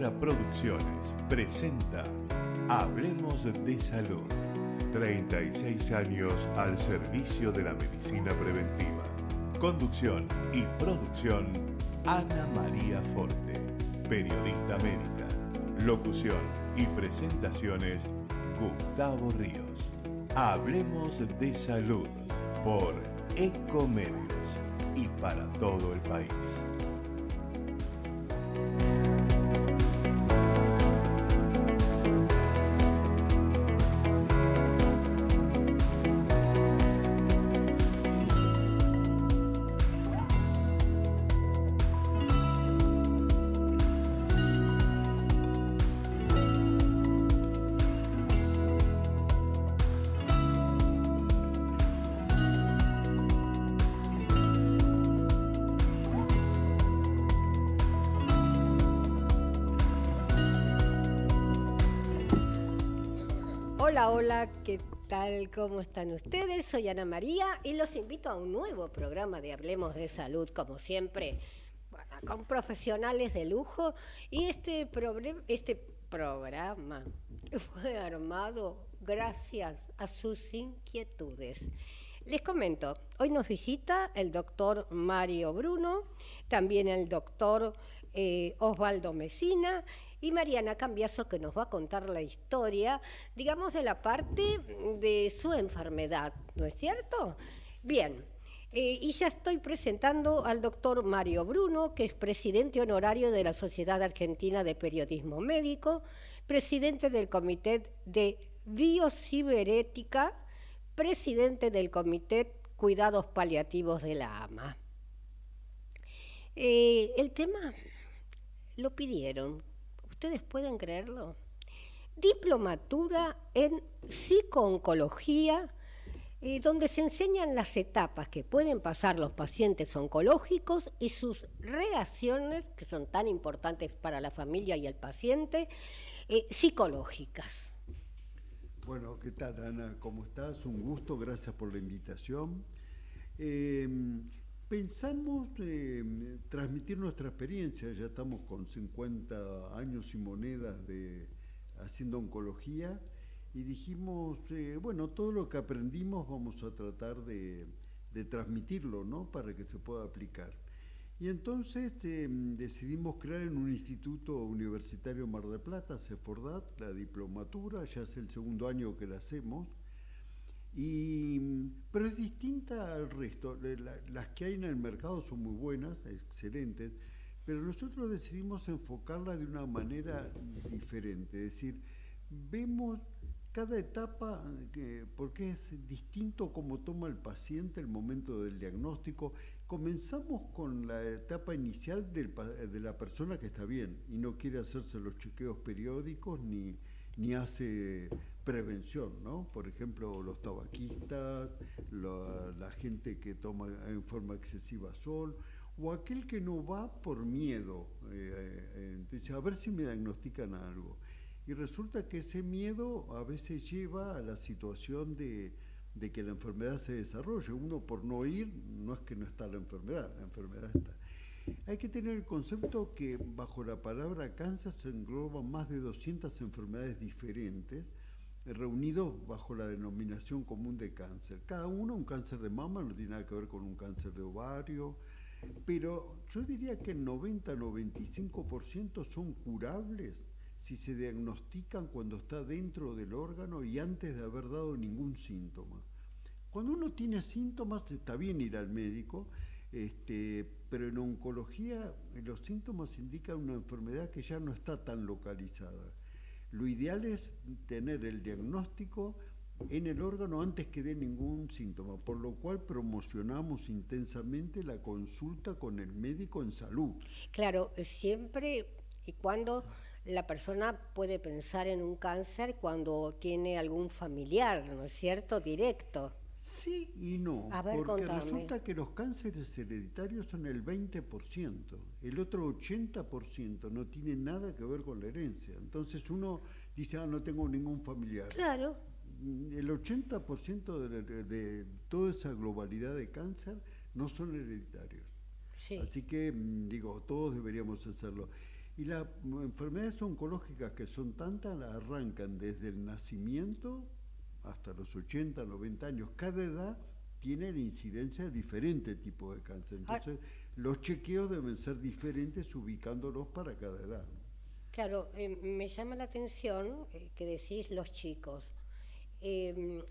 Ágora Producciones presenta Hablemos de Salud. 36 años al servicio de la medicina preventiva. Conducción y producción, Ana María Forte, periodista médica. Locución y presentaciones, Gustavo Ríos. Hablemos de Salud por Ecomedios y para todo el país. Hola, ¿qué tal? ¿Cómo están ustedes? Soy Ana María y los invito a un nuevo programa de Hablemos de Salud, como siempre, bueno, con profesionales de lujo. Y este programa fue armado gracias a sus inquietudes. Les comento, hoy nos visita el doctor Mario Bruno, también el doctor Osvaldo Mesina y Mariana Cambiaso, que nos va a contar la historia, digamos, de la parte de su enfermedad, ¿no es cierto? Bien, y ya estoy presentando al doctor Mario Bruno, que es presidente honorario de la Sociedad Argentina de Periodismo Médico, presidente del Comité de Biociberética, presidente del Comité Cuidados Paliativos de la AMA. El tema lo pidieron, ¿ustedes pueden creerlo? Diplomatura en psicooncología, donde se enseñan las etapas que pueden pasar los pacientes oncológicos y sus reacciones, que son tan importantes para la familia y el paciente, psicológicas. Bueno, ¿qué tal, Ana? ¿Cómo estás? Un gusto, gracias por la invitación. Pensamos transmitir nuestra experiencia, ya estamos con 50 años y monedas haciendo oncología, y dijimos, bueno, todo lo que aprendimos vamos a tratar de transmitirlo, ¿no?, para que se pueda aplicar. Y entonces decidimos crear en un instituto universitario Mar del Plata, CEFORDAT, la diplomatura, ya es el segundo año que la hacemos, pero es distinta al resto. Las que hay en el mercado son muy buenas, excelentes, pero nosotros decidimos enfocarla de una manera diferente, es decir, vemos cada etapa, porque es distinto cómo toma el paciente el momento del diagnóstico. Comenzamos con la etapa inicial de la persona que está bien y no quiere hacerse los chequeos periódicos ni hace prevención, ¿no? Por ejemplo, los tabaquistas, la gente que toma en forma excesiva sol, o aquel que no va por miedo, entonces, a ver si me diagnostican algo. Y resulta que ese miedo a veces lleva a la situación de que la enfermedad se desarrolle. Uno por no ir, no es que no está la enfermedad está. Hay que tener el concepto que bajo la palabra cáncer se engloban más de 200 enfermedades diferentes, reunidos bajo la denominación común de cáncer. Cada uno, un cáncer de mama no tiene nada que ver con un cáncer de ovario, pero yo diría que el 90-95% son curables si se diagnostican cuando está dentro del órgano y antes de haber dado ningún síntoma. Cuando uno tiene síntomas está bien ir al médico, pero en oncología los síntomas indican una enfermedad que ya no está tan localizada. Lo ideal es tener el diagnóstico en el órgano antes que dé ningún síntoma, por lo cual promocionamos intensamente la consulta con el médico en salud. Claro, siempre y cuando la persona puede pensar en un cáncer cuando tiene algún familiar, ¿no es cierto?, directo. Sí y no, porque contame. Resulta que los cánceres hereditarios son el 20%, el otro 80% no tiene nada que ver con la herencia. Entonces uno dice, no tengo ningún familiar. Claro. El 80% de toda esa globalidad de cáncer no son hereditarios. Sí. Así que, todos deberíamos hacerlo. Y las enfermedades oncológicas que son tantas, las arrancan desde el nacimiento hasta los 80, 90 años. Cada edad tiene la incidencia de diferente tipo de cáncer. Entonces, los chequeos deben ser diferentes ubicándolos para cada edad. Claro, me llama la atención que decís los chicos.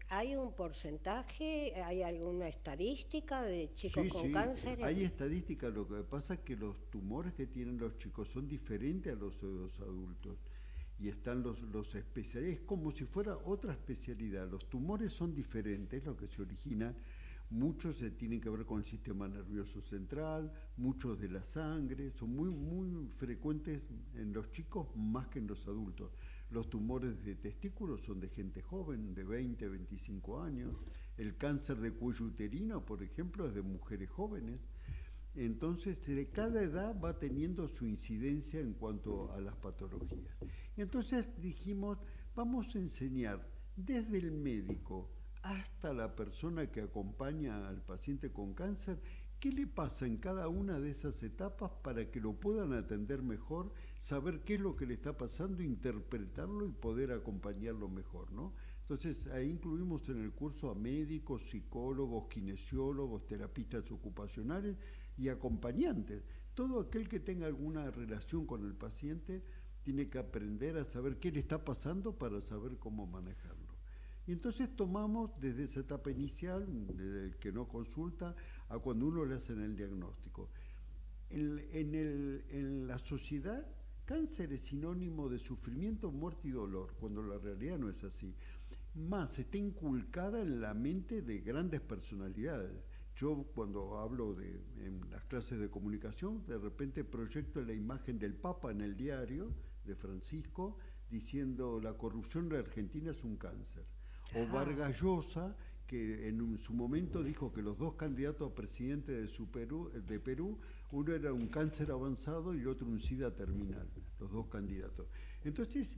¿Hay un porcentaje, hay alguna estadística de chicos con cáncer? Hay estadísticas. Lo que pasa es que los tumores que tienen los chicos son diferentes a los de los adultos. Y están los especialistas, es como si fuera otra especialidad. Los tumores son diferentes, lo que se origina. Muchos tienen que ver con el sistema nervioso central, muchos de la sangre, son muy frecuentes en los chicos más que en los adultos. Los tumores de testículos son de gente joven, de 20, 25 años. El cáncer de cuello uterino, por ejemplo, es de mujeres jóvenes. Entonces, cada edad va teniendo su incidencia en cuanto a las patologías. Y entonces dijimos, vamos a enseñar desde el médico hasta la persona que acompaña al paciente con cáncer, qué le pasa en cada una de esas etapas para que lo puedan atender mejor, saber qué es lo que le está pasando, interpretarlo y poder acompañarlo mejor, ¿no? Entonces ahí incluimos en el curso a médicos, psicólogos, kinesiólogos, terapistas ocupacionales y acompañantes. Todo aquel que tenga alguna relación con el paciente tiene que aprender a saber qué le está pasando para saber cómo manejarlo. Y entonces tomamos desde esa etapa inicial, desde el que no consulta, a cuando uno le hacen el diagnóstico. En la sociedad, cáncer es sinónimo de sufrimiento, muerte y dolor, cuando la realidad no es así. Más está inculcada en la mente de grandes personalidades. Yo cuando hablo en las clases de comunicación, de repente proyecto la imagen del Papa en el diario de Francisco, diciendo la corrupción de Argentina es un cáncer. O Vargas Llosa, que en su momento dijo que los dos candidatos a presidente de Perú, uno era un cáncer avanzado y el otro un SIDA terminal, los dos candidatos. Entonces,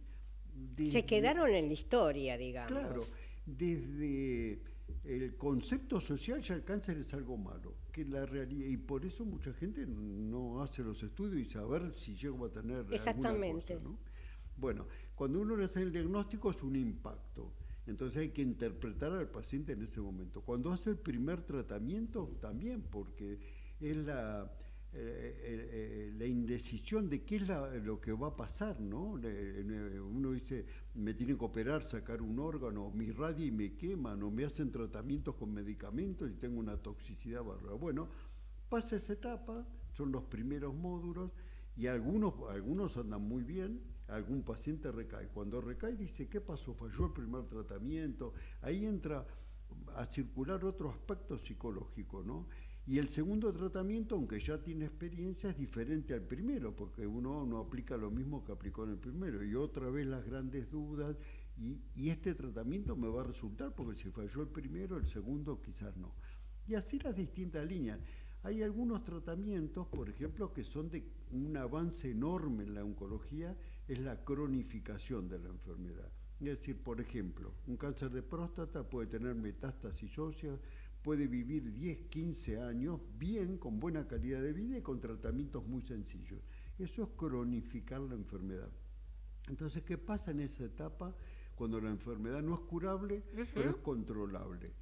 se quedaron en la historia, digamos. Claro, desde el concepto social ya el cáncer es algo malo, que la realidad, y por eso mucha gente no hace los estudios y saber si llego a tener alguna cosa, ¿no? Bueno, cuando uno le hace el diagnóstico es un impacto. Entonces hay que interpretar al paciente en ese momento. Cuando hace el primer tratamiento también, porque es la indecisión de qué es lo que va a pasar, ¿no? Uno dice, me tienen que operar, sacar un órgano, me irradia y me queman, o me hacen tratamientos con medicamentos y tengo una toxicidad bárbara. Bueno, pasa esa etapa, son los primeros módulos, y algunos andan muy bien. Algún paciente recae. Cuando recae dice, ¿qué pasó? Falló el primer tratamiento. Ahí entra a circular otro aspecto psicológico, ¿no? Y el segundo tratamiento, aunque ya tiene experiencia, es diferente al primero, porque uno no aplica lo mismo que aplicó en el primero. Y otra vez las grandes dudas, y este tratamiento me va a resultar, porque si falló el primero, el segundo quizás no. Y así las distintas líneas. Hay algunos tratamientos, por ejemplo, que son de un avance enorme en la oncología, es la cronificación de la enfermedad. Es decir, por ejemplo, un cáncer de próstata puede tener metástasis óseas, puede vivir 10, 15 años bien, con buena calidad de vida y con tratamientos muy sencillos. Eso es cronificar la enfermedad. Entonces, ¿qué pasa en esa etapa cuando la enfermedad no es curable, pero es controlable?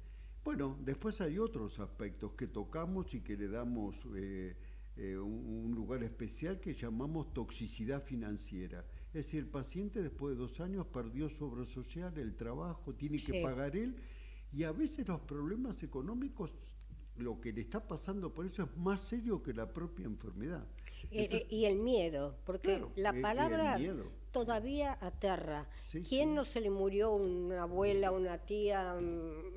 Bueno, después hay otros aspectos que tocamos y que le damos un lugar especial que llamamos toxicidad financiera. Es decir, el paciente después de 2 años perdió su obra social, el trabajo, tiene que pagar él, y a veces los problemas económicos, lo que le está pasando por eso es más serio que la propia enfermedad. Entonces, y el miedo, porque claro, la palabra todavía aterra. ¿Quién no se le murió una abuela, una tía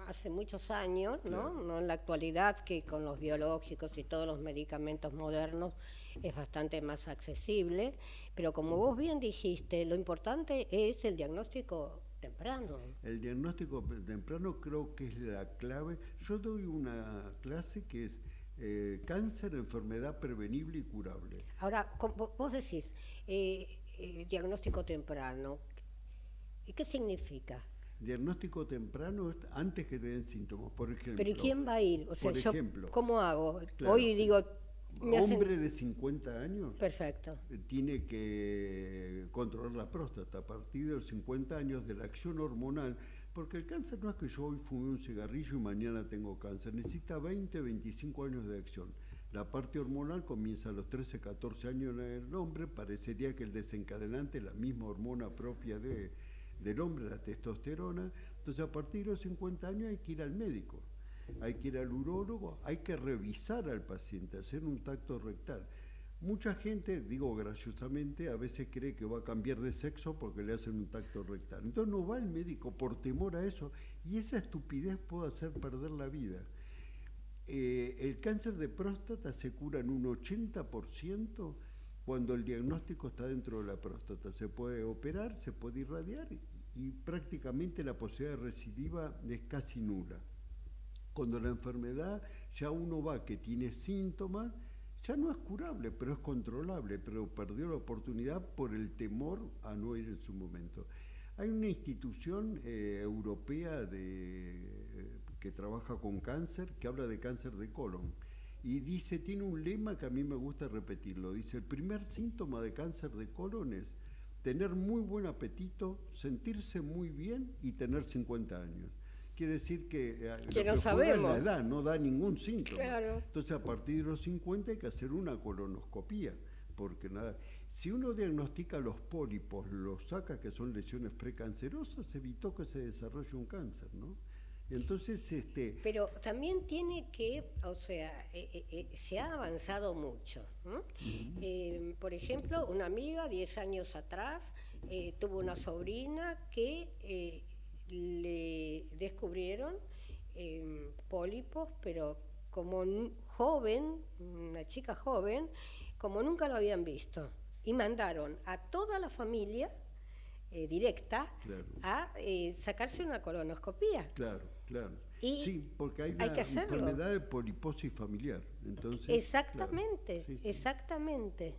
hace muchos años, ¿no? No en la actualidad, que con los biológicos y todos los medicamentos modernos es bastante más accesible, pero como vos bien dijiste, lo importante es el diagnóstico temprano. El diagnóstico temprano creo que es la clave. Yo doy una clase que es cáncer, enfermedad prevenible y curable. Ahora, vos decís, diagnóstico temprano, ¿y qué significa? Diagnóstico temprano es antes que te den síntomas, por ejemplo. ¿Pero quién va a ir? O sea, por ejemplo, ¿cómo hago? Claro, Hoy digo, hombre de 50 años Perfecto. tiene que controlar la próstata a partir de los 50 años de la acción hormonal, porque el cáncer no es que yo hoy fume un cigarrillo y mañana tengo cáncer, necesita 20, 25 años de acción. La parte hormonal comienza a los 13, 14 años en el hombre, parecería que el desencadenante es la misma hormona propia del hombre, la testosterona, entonces a partir de los 50 años hay que ir al médico. Hay que ir al urólogo, hay que revisar al paciente, hacer un tacto rectal. Mucha gente, digo graciosamente, a veces cree que va a cambiar de sexo porque le hacen un tacto rectal. Entonces no va al médico por temor a eso y esa estupidez puede hacer perder la vida. El cáncer de próstata se cura en un 80% cuando el diagnóstico está dentro de la próstata. Se puede operar, se puede irradiar y prácticamente la posibilidad de recidiva es casi nula. Cuando la enfermedad ya uno va que tiene síntomas, ya no es curable, pero es controlable, pero perdió la oportunidad por el temor a no ir en su momento. Hay una institución europea que trabaja con cáncer, que habla de cáncer de colon, y dice, tiene un lema que a mí me gusta repetirlo, dice, el primer síntoma de cáncer de colon es tener muy buen apetito, sentirse muy bien y tener 50 años. Quiere decir que no sabemos. La edad no da ningún síntoma. Claro. Entonces, a partir de los 50 hay que hacer una colonoscopía, porque nada, si uno diagnostica los pólipos, los saca, que son lesiones precancerosas, evitó que se desarrolle un cáncer, ¿no? Entonces, Pero también tiene que, o sea, se ha avanzado mucho, ¿no? Por ejemplo, una amiga 10 años atrás tuvo una sobrina que le descubrieron pólipos, pero como joven, una chica joven, como nunca lo habían visto. Y mandaron a toda la familia directa claro, a sacarse una colonoscopía. Claro. Y sí, porque hay una enfermedad de poliposis familiar. Entonces, exactamente, claro, sí. Exactamente.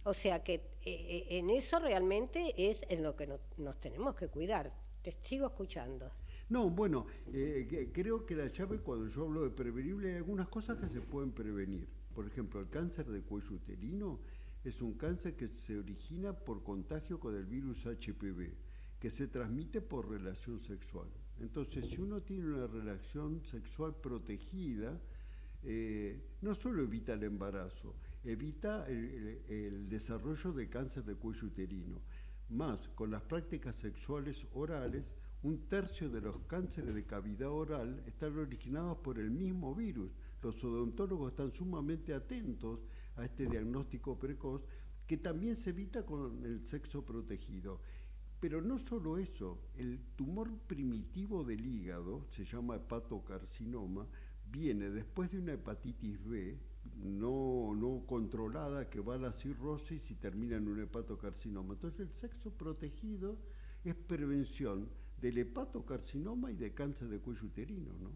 O sea que en eso realmente es en lo que nos tenemos que cuidar. Te sigo escuchando. No, bueno, creo que la llave, cuando yo hablo de prevenible, hay algunas cosas que se pueden prevenir. Por ejemplo, el cáncer de cuello uterino es un cáncer que se origina por contagio con el virus HPV, que se transmite por relación sexual. Entonces, si uno tiene una relación sexual protegida, no solo evita el embarazo, evita el desarrollo de cáncer de cuello uterino. Más, con las prácticas sexuales orales, 1/3 de los cánceres de cavidad oral están originados por el mismo virus. Los odontólogos están sumamente atentos a este diagnóstico precoz, que también se evita con el sexo protegido. Pero no solo eso, el tumor primitivo del hígado, se llama hepatocarcinoma, viene después de una hepatitis B, no controlada, que va a la cirrosis y termina en un hepatocarcinoma. Entonces el sexo protegido es prevención del hepatocarcinoma y de cáncer de cuello uterino, ¿no?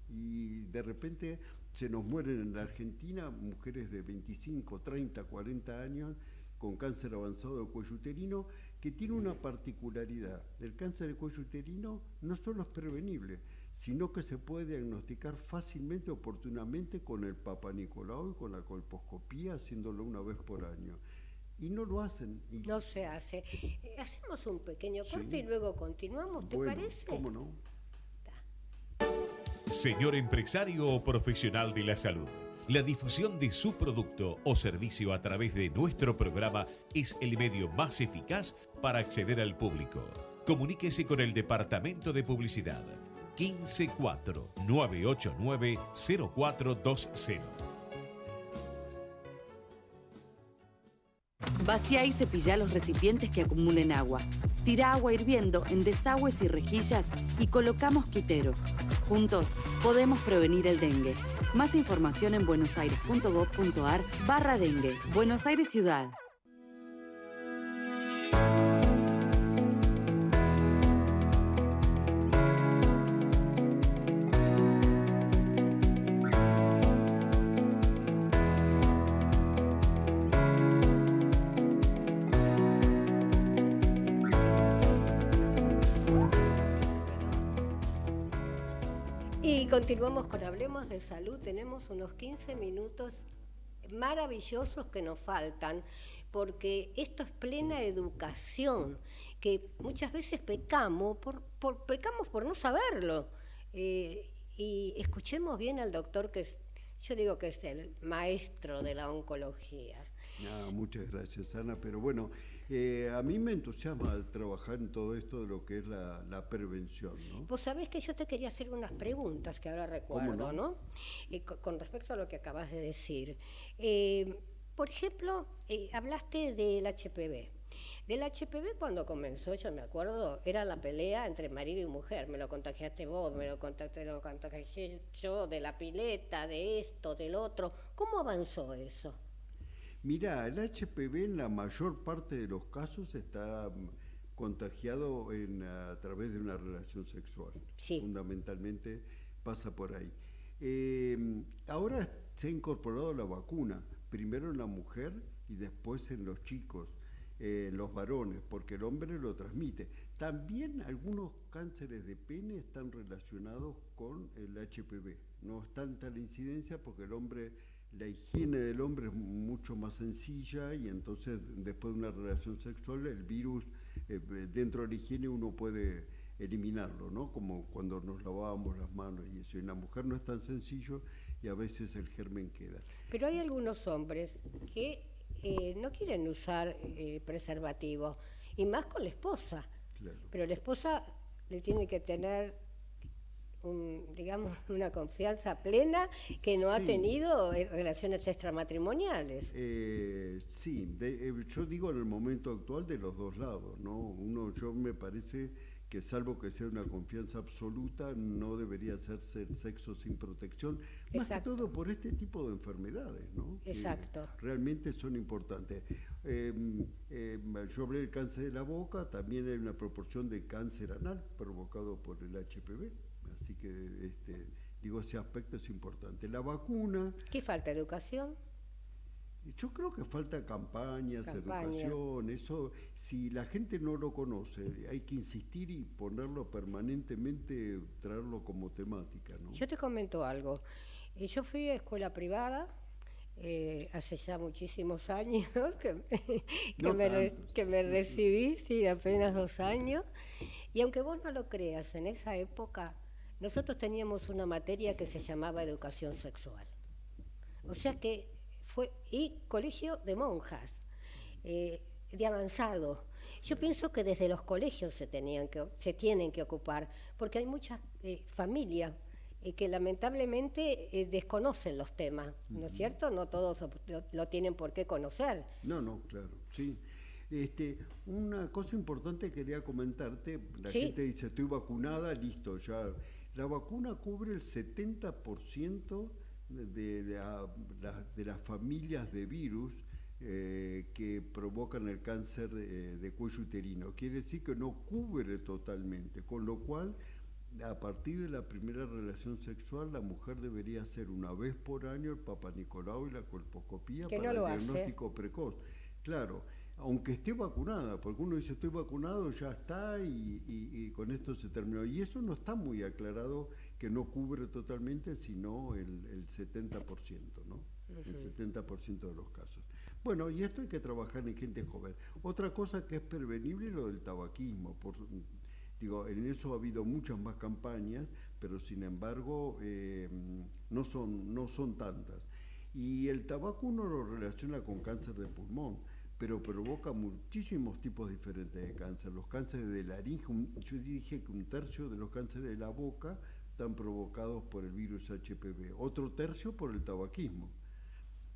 Y de repente se nos mueren en la Argentina mujeres de 25, 30, 40 años con cáncer avanzado de cuello uterino, que tiene una particularidad. El cáncer de cuello uterino no solo es prevenible, sino que se puede diagnosticar fácilmente, oportunamente, con el Papa Nicolau y con la colposcopía, haciéndolo una vez por año. Y no lo hacen. No se hace. Hacemos un pequeño corte y luego continuamos, ¿te parece? ¿Cómo no? Señor empresario o profesional de la salud, la difusión de su producto o servicio a través de nuestro programa es el medio más eficaz para acceder al público. Comuníquese con el Departamento de Publicidad 154-989-0420. Vacía y cepilla los recipientes que acumulen agua. Tira agua hirviendo en desagües y rejillas y coloca mosquiteros. Juntos podemos prevenir el dengue. Más información en buenosaires.gov.ar/dengue. Buenos Aires Ciudad. Y continuamos con Hablemos de Salud. Tenemos unos 15 minutos maravillosos que nos faltan, porque esto es plena educación, que muchas veces pecamos pecamos por no saberlo. Y escuchemos bien al doctor, yo digo que es el maestro de la oncología. Muchas gracias, Ana, pero bueno, a mí me entusiasma trabajar en todo esto de lo que es la prevención, ¿no? Vos sabés que yo te quería hacer unas preguntas que ahora recuerdo, ¿no? Con respecto a lo que acabas de decir. Por ejemplo, hablaste del HPV. Del HPV cuando comenzó, yo me acuerdo, era la pelea entre marido y mujer. Me lo contagiaste vos, me lo contagié yo, de la pileta, de esto, del otro. ¿Cómo avanzó eso? Mira, el HPV en la mayor parte de los casos está contagiado a través de una relación sexual. Sí. Fundamentalmente pasa por ahí. Ahora se ha incorporado la vacuna, primero en la mujer y después en los chicos, en los varones, porque el hombre lo transmite. También algunos cánceres de pene están relacionados con el HPV. No es tanta la incidencia porque la higiene del hombre es mucho más sencilla y entonces después de una relación sexual el virus dentro de la higiene uno puede eliminarlo, ¿no? Como cuando nos lavábamos las manos y eso. En la mujer no es tan sencillo y a veces el germen queda. Pero hay algunos hombres que no quieren usar preservativo, y más con la esposa. Claro. Pero la esposa le tiene que tener digamos, una confianza plena que no ha tenido relaciones extramatrimoniales. Sí, yo digo en el momento actual de los dos lados, ¿no? Yo me parece que salvo que sea una confianza absoluta, no debería hacerse el sexo sin protección, más que todo por este tipo de enfermedades, ¿no? Exacto. Que realmente son importantes. Yo hablé del cáncer de la boca, también hay una proporción de cáncer anal provocado por el HPV. Así que, ese aspecto es importante. La vacuna... ¿Qué falta? ¿Educación? Yo creo que falta campañas, educación, eso, si la gente no lo conoce, hay que insistir y ponerlo permanentemente, traerlo como temática, ¿no? Yo te comento algo. Yo fui a escuela privada, hace ya muchísimos años que me recibí, sí, apenas 2 años, y aunque vos no lo creas, en esa época nosotros teníamos una materia que se llamaba educación sexual. O sea que y colegio de monjas, de avanzado. Yo pienso que desde los colegios se tienen que ocupar, porque hay muchas familias que lamentablemente desconocen los temas, ¿no es cierto? No todos lo tienen por qué conocer. No, claro, sí. Una cosa importante quería comentarte, la gente dice, estoy vacunada, listo, ya. La vacuna cubre el 70% de las familias de virus que provocan el cáncer de cuello uterino. Quiere decir que no cubre totalmente, con lo cual, a partir de la primera relación sexual, la mujer debería hacer una vez por año el Papa Nicolau y la colposcopía para el diagnóstico precoz. Claro, aunque esté vacunada, porque uno dice estoy vacunado, ya está y con esto se terminó. Y eso no está muy aclarado, que no cubre totalmente, sino el 70%, ¿no? El 70% de los casos. Bueno, y esto hay que trabajar en gente joven. Otra cosa que es prevenible es lo del tabaquismo. En eso ha habido muchas más campañas, pero sin embargo no son tantas. Y el tabaco uno lo relaciona con cáncer de pulmón, pero provoca muchísimos tipos diferentes de cáncer. Los cánceres de laringe, yo dije que 1/3 de los cánceres de la boca están provocados por el virus HPV, otro tercio por el tabaquismo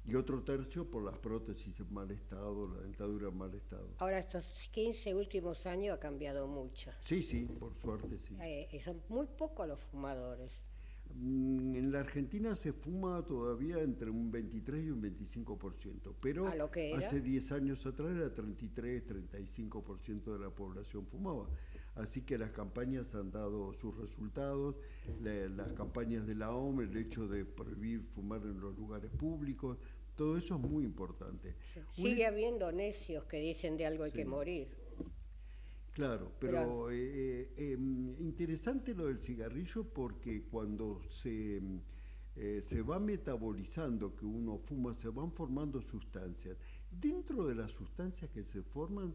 y otro tercio por las prótesis en mal estado, la dentadura en mal estado. Ahora estos 15 últimos años ha cambiado mucho. Sí, por suerte sí. Son muy pocos los fumadores. En la Argentina se fuma todavía entre un 23 y un 25%, pero hace 10 años atrás era 33-35% de la población fumaba. Así que las campañas han dado sus resultados, las campañas de la OMS, el hecho de prohibir fumar en los lugares públicos, todo eso es muy importante. Sigue habiendo necios que dicen de algo hay que morir. Claro, pero interesante lo del cigarrillo porque cuando se se va metabolizando que uno fuma, se van formando sustancias. Dentro de las sustancias que se forman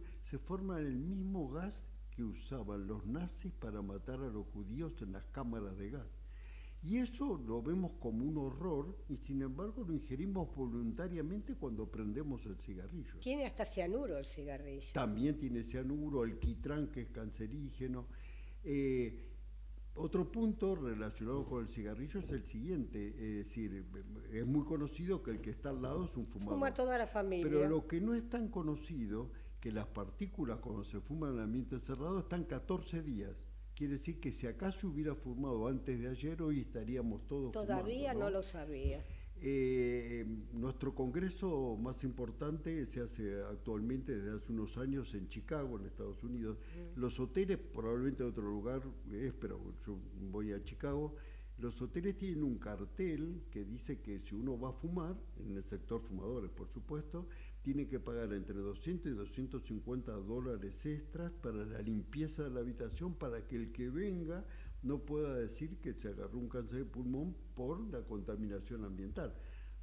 el mismo gas que usaban los nazis para matar a los judíos en las cámaras de gas. Y eso lo vemos como un horror y sin embargo lo ingerimos voluntariamente cuando prendemos el cigarrillo. Tiene hasta cianuro el cigarrillo. También tiene cianuro, alquitrán, que es cancerígeno. Otro punto relacionado con el cigarrillo es el siguiente, es decir, es muy conocido que el que está al lado es un fumador. Fuma toda la familia. Pero lo que no es tan conocido, que las partículas cuando se fuman en el ambiente cerrado están 14 días. Quiere decir que si acaso hubiera fumado antes de ayer, hoy estaríamos todos Todavía fumando, no lo sabía. Nuestro congreso más importante se hace actualmente desde hace unos años en Chicago, en Estados Unidos. Los hoteles, probablemente en otro lugar pero yo voy a Chicago, los hoteles tienen un cartel que dice que si uno va a fumar, en el sector fumadores por supuesto, tiene que pagar entre 200 y 250 dólares extras para la limpieza de la habitación, para que el que venga no pueda decir que se agarró un cáncer de pulmón por la contaminación ambiental.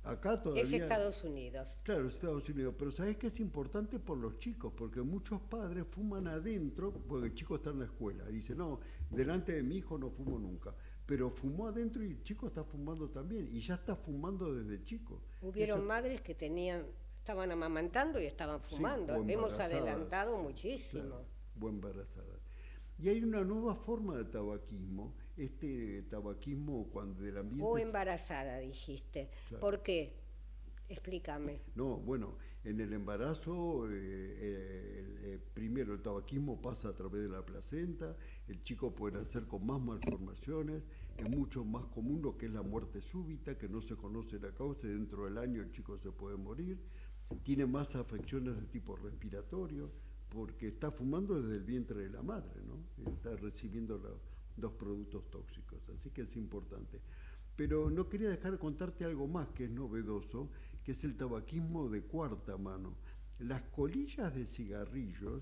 Acá todavía... Es Estados Unidos. Claro, es Estados Unidos, pero ¿sabés qué es importante por los chicos? Porque muchos padres fuman adentro, porque el chico está en la escuela, dice, no, delante de mi hijo no fumo nunca, pero fumó adentro y el chico está fumando también, y ya está fumando desde chico. Hubieron madres que estaban amamantando y estaban fumando. Sí, hemos adelantado muchísimo. Claro, o embarazadas. Y hay una nueva forma de tabaquismo, este tabaquismo cuando del ambiente... O embarazada, dijiste. Claro. ¿Por qué? Explícame. No, bueno, en el embarazo, primero el tabaquismo pasa a través de la placenta, el chico puede nacer con más malformaciones, es mucho más común lo que es la muerte súbita, que no se conoce la causa, y dentro del año el chico se puede morir, tiene más afecciones de tipo respiratorio, porque está fumando desde el vientre de la madre, ¿no? Está recibiendo los productos tóxicos, así que es importante. Pero no quería dejar de contarte algo más que es novedoso, que es el tabaquismo de cuarta mano. Las colillas de cigarrillos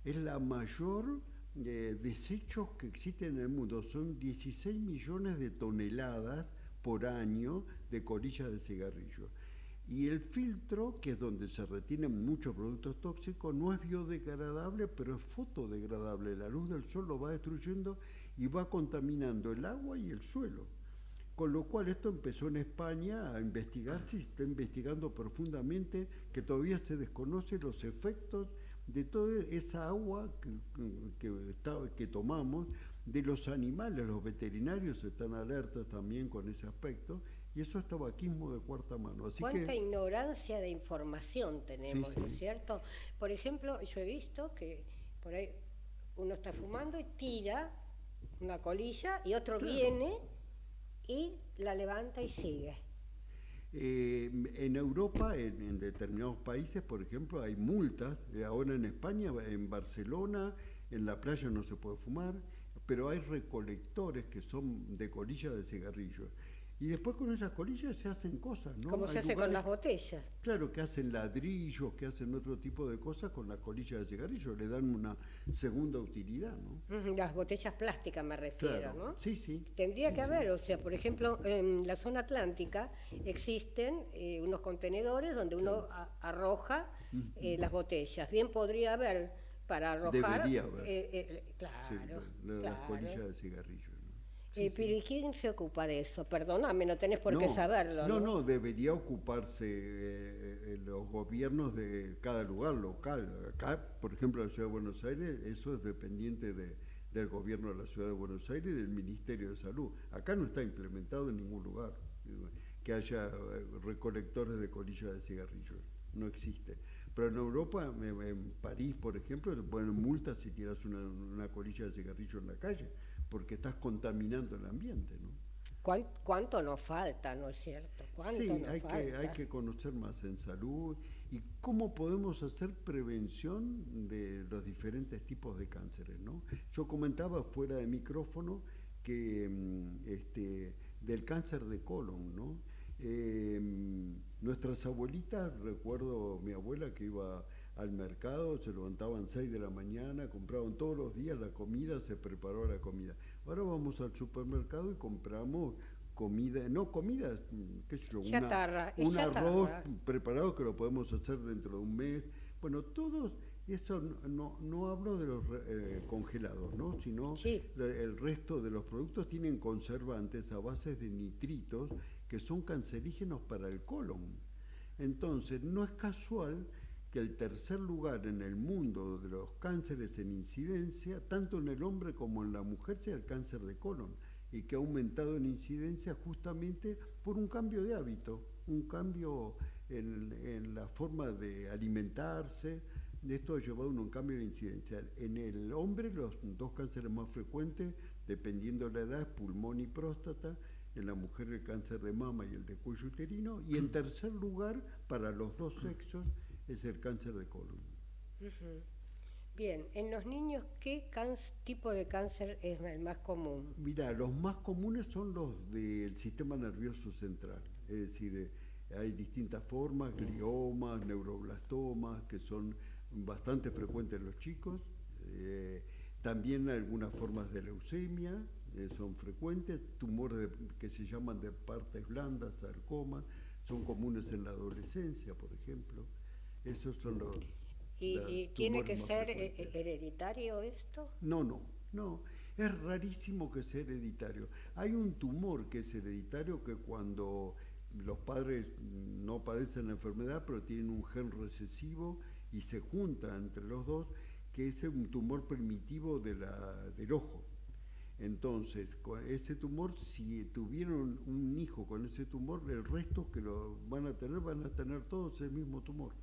es la mayor desechos que existen en el mundo. Son 16 millones de toneladas por año de colillas de cigarrillos. Y el filtro, que es donde se retienen muchos productos tóxicos, no es biodegradable, pero es fotodegradable. La luz del sol lo va destruyendo y va contaminando el agua y el suelo. Con lo cual esto empezó en España a investigarse y se está investigando profundamente, que todavía se desconocen los efectos de toda esa agua que tomamos, de los animales. Los veterinarios están alertas también con ese aspecto, y eso es tabaquismo de cuarta mano. Así ¿Cuánta ignorancia de información tenemos, Sí, ¿no es cierto? Por ejemplo, yo he visto que por ahí uno está fumando y tira una colilla y otro viene y la levanta y sigue. En Europa, en determinados países, por ejemplo, hay multas. Ahora en España, en Barcelona, en la playa no se puede fumar, pero hay recolectores que son de colillas de cigarrillos. Y después con esas colillas se hacen cosas, ¿no? Como se hace con las botellas. Claro, que hacen ladrillos, que hacen otro tipo de cosas con las colillas de cigarrillo, le dan una segunda utilidad, ¿no? Las botellas plásticas me refiero, Claro. ¿no? Sí, sí. Tendría Sí, que sí. haber, o sea, por ejemplo, en la zona atlántica existen unos contenedores donde uno arroja las botellas. Bien podría haber para arrojar... Debería haber. Claro, Sí, las claro. colillas de cigarrillo, ¿no? Sí, Pero ¿y quién se ocupa de eso? Perdóname, no tenés por qué saberlo, ¿no? No, debería ocuparse los gobiernos de cada lugar local. Acá, por ejemplo, en la Ciudad de Buenos Aires, eso es dependiente del gobierno de la Ciudad de Buenos Aires y del Ministerio de Salud. Acá no está implementado en ningún lugar que haya recolectores de colillas de cigarrillos. No existe. Pero en Europa, en París, por ejemplo, te ponen multas si tiras una colilla de cigarrillo en la calle, porque estás contaminando el ambiente, ¿no? ¿Cuánto nos falta, no es cierto? ¿Cuánto Sí, nos hay falta? que conocer más en salud y cómo podemos hacer prevención de los diferentes tipos de cánceres, ¿no? Yo comentaba fuera de micrófono que del cáncer de colon, ¿no? Nuestras abuelitas, recuerdo mi abuela que iba al mercado, se levantaban 6 de la mañana, compraban todos los días la comida, se preparó la comida. Ahora vamos al supermercado y compramos comida, qué sé yo, Chatarra, un arroz chatarra. preparado que lo podemos hacer dentro de un mes. Bueno, todos, eso no hablo de los congelados, ¿no? Sino Sí. el resto de los productos tienen conservantes a base de nitritos que son cancerígenos para el colon. Entonces, no es casual que el tercer lugar en el mundo de los cánceres en incidencia, tanto en el hombre como en la mujer, sea el cáncer de colon, y que ha aumentado en incidencia justamente por un cambio de hábito, un cambio en la forma de alimentarse. Esto ha llevado a un cambio de incidencia. En el hombre, los dos cánceres más frecuentes, dependiendo de la edad, es pulmón y próstata. En la mujer, el cáncer de mama y el de cuello uterino. Y en tercer lugar, para los dos sexos, es el cáncer de colon. Ujú. Bien, en los niños, ¿qué tipo de cáncer es el más común? Mira, los más comunes son los del sistema nervioso central. Es decir, hay distintas formas, gliomas, neuroblastomas, que son bastante frecuentes en los chicos. También algunas formas de leucemia son frecuentes. Tumores que se llaman de partes blandas, sarcomas, son comunes en la adolescencia, por ejemplo. Esos son los... ¿Y tiene que ser hereditario esto? No. Es rarísimo que sea hereditario. Hay un tumor que es hereditario que cuando los padres no padecen la enfermedad, pero tienen un gen recesivo y se junta entre los dos, que es un tumor primitivo del ojo. Entonces, con ese tumor, si tuvieron un hijo con ese tumor, el resto que lo van a tener todos el mismo tumor.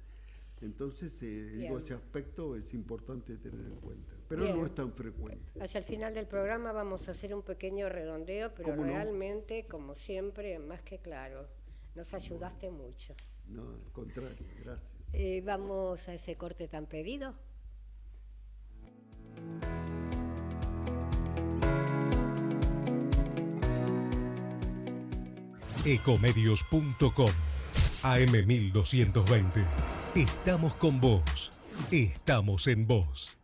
Entonces, ese aspecto es importante tener en cuenta, pero Bien. no es tan frecuente. Hacia el final del programa vamos a hacer un pequeño redondeo, pero ¿Cómo no? realmente, como siempre, más que claro, nos ayudaste mucho. No, al contrario, gracias. Vamos a ese corte tan pedido. Ecomedios.com AM1220. Estamos con vos. Estamos en vos.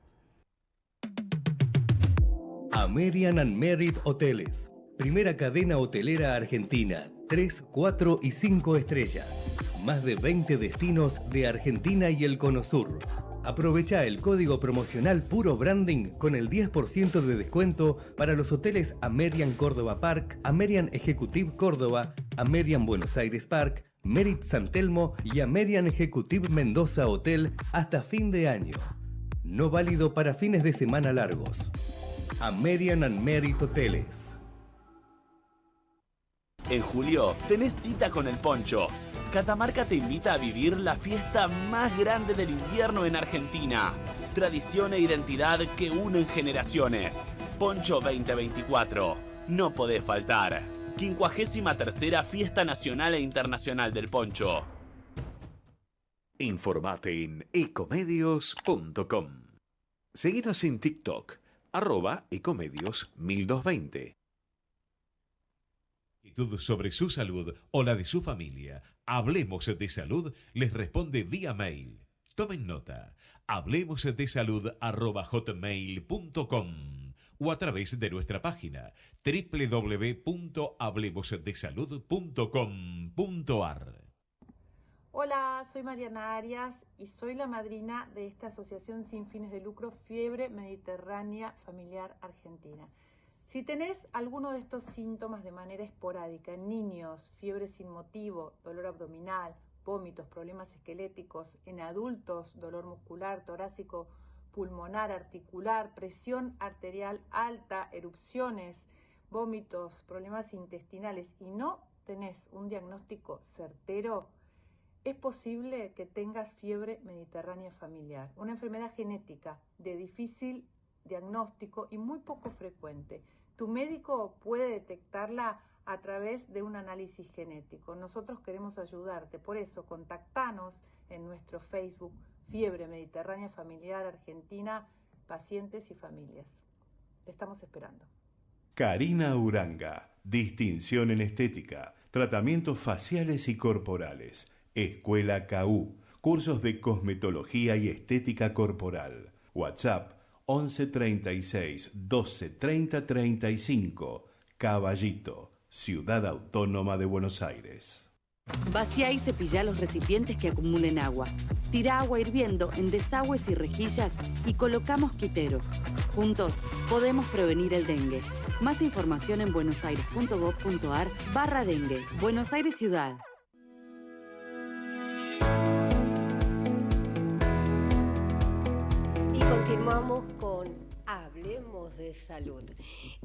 American and Merit Hoteles. Primera cadena hotelera argentina. 3, 4 y 5 estrellas. Más de 20 destinos de Argentina y el Cono Sur. Aprovecha el código promocional Puro Branding con el 10% de descuento para los hoteles American Córdoba Park, American Executive Córdoba, American Buenos Aires Park, Merit San Telmo y American Executive Mendoza Hotel hasta fin de año. No válido para fines de semana largos. American and Merit Hoteles. En julio tenés cita con el Poncho. Catamarca te invita a vivir la fiesta más grande del invierno en Argentina. Tradición e identidad que unen generaciones. Poncho 2024. No podés faltar. 53ª Fiesta Nacional e Internacional del Poncho. Informate en ecomedios.com. Seguinos en TikTok, @ecomedios1220. Inquietud sobre su salud o la de su familia, Hablemos de Salud les responde vía mail. Tomen nota, hablemosdesalud@hotmail.com o a través de nuestra página www.hablemosdesalud.com.ar. Hola, soy Mariana Arias y soy la madrina de esta asociación sin fines de lucro Fiebre Mediterránea Familiar Argentina. Si tenés alguno de estos síntomas de manera esporádica en niños, fiebre sin motivo, dolor abdominal, vómitos, problemas esqueléticos, en adultos, dolor muscular, torácico, pulmonar, articular, presión arterial alta, erupciones, vómitos, problemas intestinales y no tenés un diagnóstico certero, es posible que tengas fiebre mediterránea familiar, una enfermedad genética de difícil diagnóstico y muy poco frecuente. Tu médico puede detectarla a través de un análisis genético. Nosotros queremos ayudarte, por eso contactanos en nuestro Facebook Fiebre Mediterránea Familiar Argentina, pacientes y familias. Te estamos esperando. Karina Uranga, distinción en estética, tratamientos faciales y corporales. Escuela KU, cursos de cosmetología y estética corporal. WhatsApp 11 36 12 30 35. Caballito Ciudad Autónoma de Buenos Aires. Vacía y cepillá los recipientes que acumulen agua. Tira agua hirviendo en desagües y rejillas y coloca mosquiteros. Juntos podemos prevenir el dengue. Más información en buenosaires.gov.ar/dengue. Buenos Aires Ciudad. Y continuamos con Hablemos de Salud.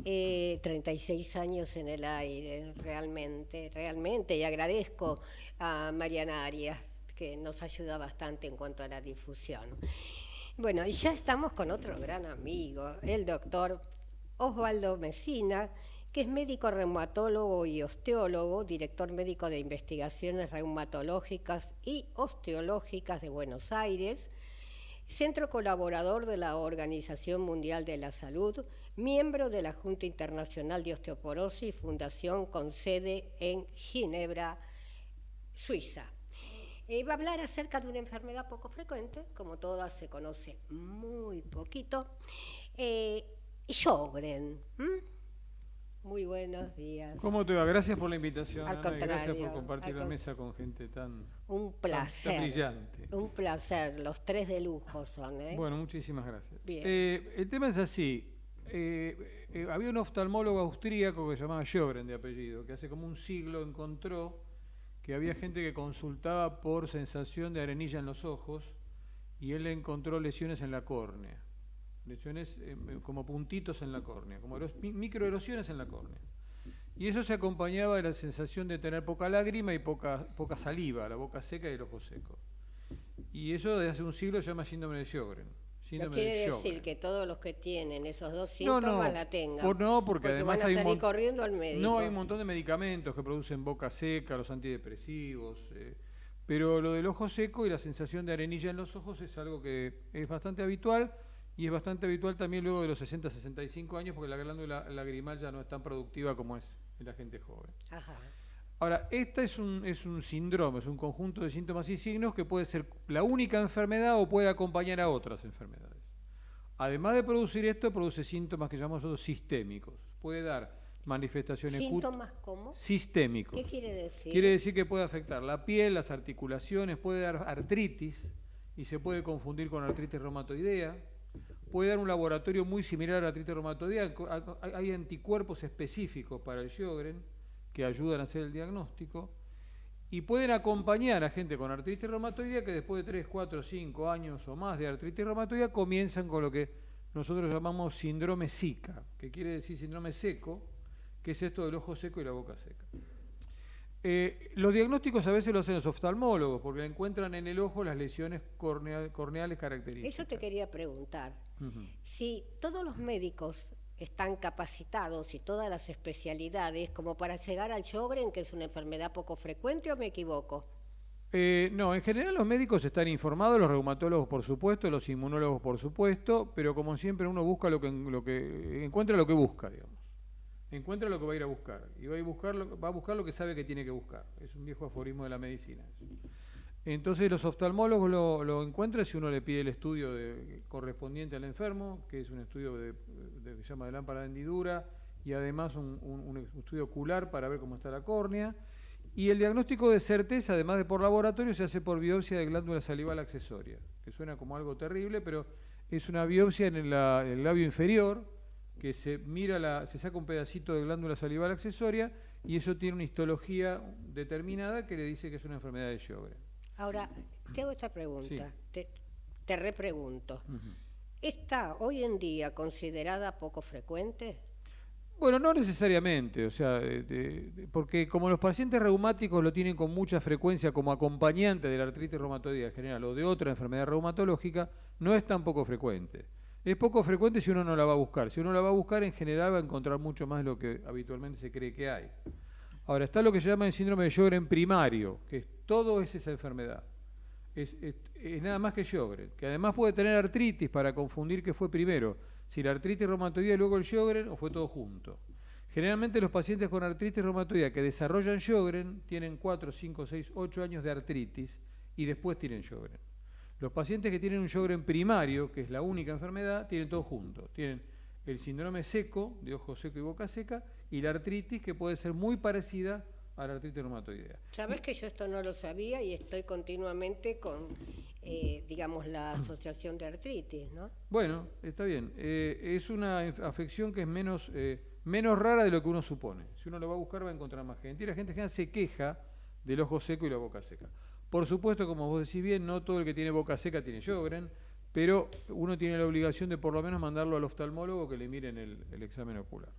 36 años en el aire, realmente, y agradezco a Mariana Arias, que nos ayuda bastante en cuanto a la difusión. Bueno, y ya estamos con otro gran amigo, el doctor Osvaldo Mesina, que es médico reumatólogo y osteólogo, director médico de investigaciones reumatológicas y osteológicas de Buenos Aires, centro colaborador de la Organización Mundial de la Salud, miembro de la Junta Internacional de Osteoporosis, fundación con sede en Ginebra, Suiza. Va a hablar acerca de una enfermedad poco frecuente, como todas se conoce muy poquito, Sjögren. Muy buenos días. ¿Cómo te va? Gracias por la invitación, Al Ana, contrario, y gracias por compartir la mesa con gente tan brillante. Un placer, los tres de lujo son. Bueno, muchísimas gracias. Bien. El tema es así. Había un oftalmólogo austríaco que se llamaba Sjögren de apellido, que hace como un siglo encontró que había gente que consultaba por sensación de arenilla en los ojos y él encontró lesiones en la córnea. Lesiones como puntitos en la córnea, como microerosiones en la córnea. Y eso se acompañaba de la sensación de tener poca lágrima y poca saliva, la boca seca y el ojo seco. Y eso desde hace un siglo se llama síndrome de Sjögren. No quiere decir que todos los que tienen esos dos síntomas la tengan. Porque además van a salir corriendo al médico. No, hay un montón de medicamentos que producen boca seca, los antidepresivos. Pero lo del ojo seco y la sensación de arenilla en los ojos es algo que es bastante habitual. Y es bastante habitual también luego de los 60-65 años, porque la glándula lagrimal ya no es tan productiva como es en la gente joven. Ajá. Ahora, esta es un síndrome, es un conjunto de síntomas y signos que puede ser la única enfermedad o puede acompañar a otras enfermedades. Además de producir esto, produce síntomas que llamamos nosotros sistémicos. Puede dar manifestaciones... ¿Síntomas cómo? Sistémicos. ¿Qué quiere decir? Quiere decir que puede afectar la piel, las articulaciones, puede dar artritis y se puede confundir con artritis reumatoidea. Puede dar un laboratorio muy similar a la artritis reumatoidea. Hay anticuerpos específicos para el Sjögren que ayudan a hacer el diagnóstico y pueden acompañar a gente con artritis reumatoidea que después de 3, 4, 5 años o más de artritis reumatoidea comienzan con lo que nosotros llamamos síndrome Zika, que quiere decir síndrome seco, que es esto del ojo seco y la boca seca. Los diagnósticos a veces los hacen los oftalmólogos porque encuentran en el ojo las lesiones corneales características. Eso te quería preguntar. Si todos los médicos están capacitados y todas las especialidades como para llegar al Sjögren, que es una enfermedad poco frecuente, ¿o me equivoco? No, en general los médicos están informados, los reumatólogos por supuesto, los inmunólogos por supuesto, pero como siempre uno busca lo que encuentra lo que busca, digamos. Encuentra lo que va a ir a buscar y va a buscar lo que sabe que tiene que buscar. Es un viejo aforismo de la medicina. Entonces los oftalmólogos lo encuentran si uno le pide el estudio correspondiente al enfermo, que es un estudio que se llama de lámpara de hendidura y además un estudio ocular para ver cómo está la córnea. Y el diagnóstico de certeza, además de por laboratorio, se hace por biopsia de glándula salival accesoria, que suena como algo terrible, pero es una biopsia en el labio inferior, que se saca un pedacito de glándula salival accesoria y eso tiene una histología determinada que le dice que es una enfermedad de Sjögren. Ahora, te hago esta pregunta, sí. te repregunto. ¿Está hoy en día considerada poco frecuente? Bueno, no necesariamente, o sea, porque como los pacientes reumáticos lo tienen con mucha frecuencia como acompañante de la artritis reumatoidea en general o de otra enfermedad reumatológica, no es tan poco frecuente. Es poco frecuente si uno no la va a buscar. Si uno la va a buscar, en general va a encontrar mucho más de lo que habitualmente se cree que hay. Ahora, está lo que se llama el síndrome de Sjögren primario, que todo es esa enfermedad. Es nada más que Sjögren, que además puede tener artritis para confundir qué fue primero, si la artritis reumatoidea y luego el Sjögren o fue todo junto. Generalmente los pacientes con artritis reumatoidea que desarrollan Sjögren tienen 4, 5, 6, 8 años de artritis y después tienen Sjögren. Los pacientes que tienen un Sjögren primario, que es la única enfermedad, tienen todo junto. Tienen el síndrome seco, de ojo seco y boca seca, y la artritis, que puede ser muy parecida a la artritis reumatoidea. Sabes que yo esto no lo sabía y estoy continuamente con, digamos, la asociación de artritis, ¿no? Bueno, está bien. Es una afección que es menos rara de lo que uno supone. Si uno lo va a buscar va a encontrar más gente. Y la gente en general se queja del ojo seco y la boca seca. Por supuesto, como vos decís bien, no todo el que tiene boca seca tiene Sjögren, pero uno tiene la obligación de por lo menos mandarlo al oftalmólogo que le miren el examen ocular.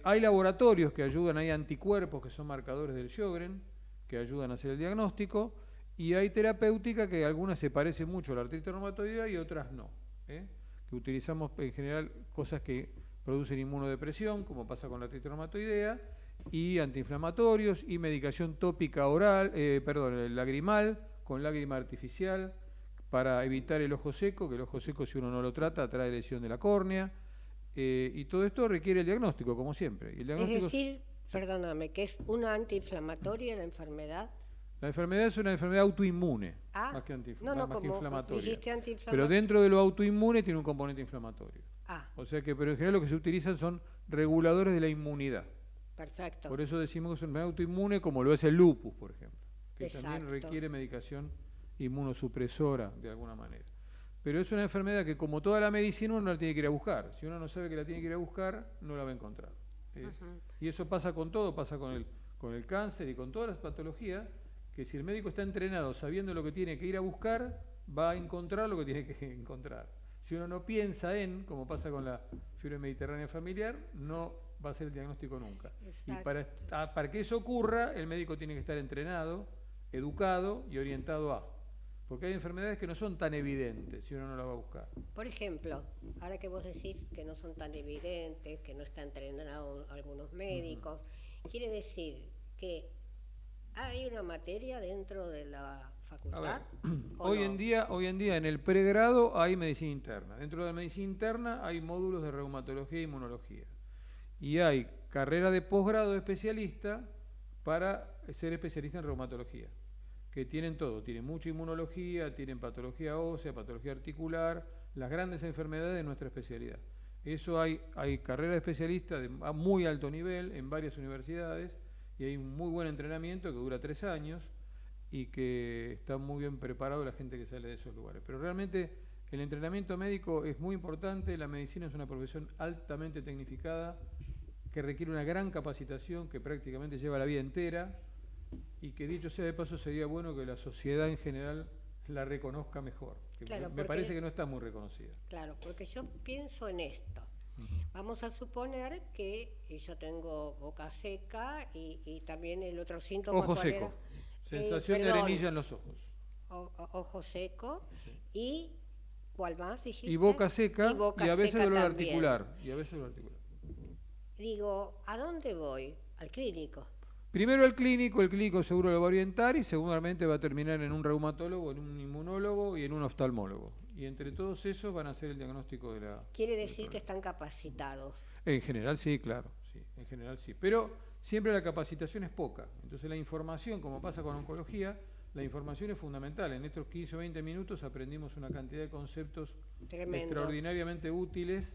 Hay laboratorios que ayudan, hay anticuerpos que son marcadores del Sjögren, que ayudan a hacer el diagnóstico, y hay terapéutica que algunas se parecen mucho a la artritis reumatoidea y otras no. Que utilizamos en general cosas que producen inmunodepresión, como pasa con la artritis reumatoidea, y antiinflamatorios, y medicación tópica oral, lagrimal, con lágrima artificial, para evitar el ojo seco, que el ojo seco si uno no lo trata trae lesión de la córnea. Y todo esto requiere el diagnóstico, como siempre. Y el diagnóstico es decir, perdóname, que es una antiinflamatoria la enfermedad. La enfermedad es una enfermedad autoinmune, más que inflamatoria. Dijiste antiinflamatoria. Pero dentro de lo autoinmune tiene un componente inflamatorio. O sea que, pero en general lo que se utilizan son reguladores de la inmunidad. Perfecto. Por eso decimos que es una enfermedad autoinmune, como lo es el lupus, por ejemplo, que también requiere medicación inmunosupresora de alguna manera. Pero es una enfermedad que, como toda la medicina, uno la tiene que ir a buscar. Si uno no sabe que la tiene que ir a buscar, no la va a encontrar. Y eso pasa con todo, pasa con el cáncer y con todas las patologías, que si el médico está entrenado sabiendo lo que tiene que ir a buscar, va a encontrar lo que tiene que encontrar. Si uno no piensa en, como pasa con la fiebre mediterránea familiar, no va a hacer el diagnóstico nunca. Exacto. Y para que eso ocurra, el médico tiene que estar entrenado, educado y orientado a. Porque hay enfermedades que no son tan evidentes si uno no la va a buscar. Por ejemplo, ahora que vos decís que no son tan evidentes, que no están entrenados algunos médicos, quiere decir que hay una materia dentro de la facultad. Hoy en día en el pregrado hay medicina interna. Dentro de la medicina interna hay módulos de reumatología e inmunología. Y hay carrera de posgrado de especialista para ser especialista en reumatología, que tienen todo, tienen mucha inmunología, tienen patología ósea, patología articular, las grandes enfermedades de nuestra especialidad. Eso hay carrera de especialista de muy alto nivel en varias universidades y hay un muy buen entrenamiento que dura 3 años y que está muy bien preparado la gente que sale de esos lugares. Pero realmente el entrenamiento médico es muy importante, la medicina es una profesión altamente tecnificada que requiere una gran capacitación que prácticamente lleva la vida entera, y que dicho sea de paso sería bueno que la sociedad en general la reconozca mejor, que claro, me parece que no está muy reconocida. Claro, porque yo pienso en esto. Vamos a suponer que yo tengo boca seca y también el otro síntoma. Ojo seco, sensación de arenilla en los ojos. Ojo seco, sí. Y ¿cuál más dijiste? Y boca seca y a veces dolor articular. Digo, ¿a dónde voy? Al clínico. Primero el clínico seguro lo va a orientar y seguramente va a terminar en un reumatólogo, en un inmunólogo y en un oftalmólogo. Y entre todos esos van a hacer el diagnóstico de la... Quiere decir que están capacitados. En general sí, claro, sí, en general sí. Pero siempre la capacitación es poca. Entonces la información, como pasa con oncología, la información es fundamental. En estos 15 o 20 minutos aprendimos una cantidad de conceptos extraordinariamente útiles,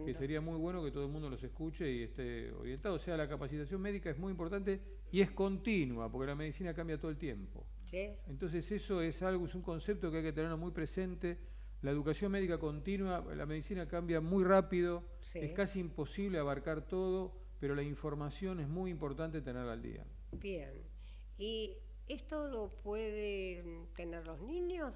que sería muy bueno que todo el mundo los escuche y esté orientado. O sea, la capacitación médica es muy importante y es continua, porque la medicina cambia todo el tiempo. ¿Sí? Entonces eso es un concepto que hay que tenerlo muy presente. La educación médica continua, la medicina cambia muy rápido, sí. Es casi imposible abarcar todo, pero la información es muy importante tenerla al día. Bien. ¿Y esto lo pueden tener los niños?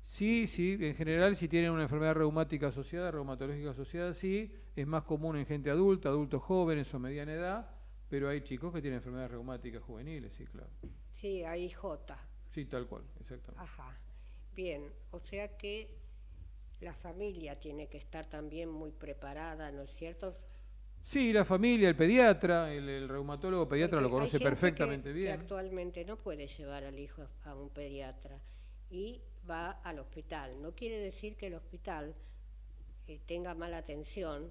Sí, en general si tienen una enfermedad reumática asociada, reumatológica asociada, sí, es más común en gente adulta, adultos jóvenes o mediana edad, pero hay chicos que tienen enfermedades reumáticas juveniles, sí, claro. Sí, hay IJ. Sí, tal cual, exactamente. Ajá, bien, o sea que la familia tiene que estar también muy preparada, ¿no es cierto? Sí, la familia, el pediatra, el reumatólogo pediatra lo conoce perfectamente bien. Que actualmente no puede llevar al hijo a un pediatra y va al hospital. No quiere decir que el hospital tenga mala atención,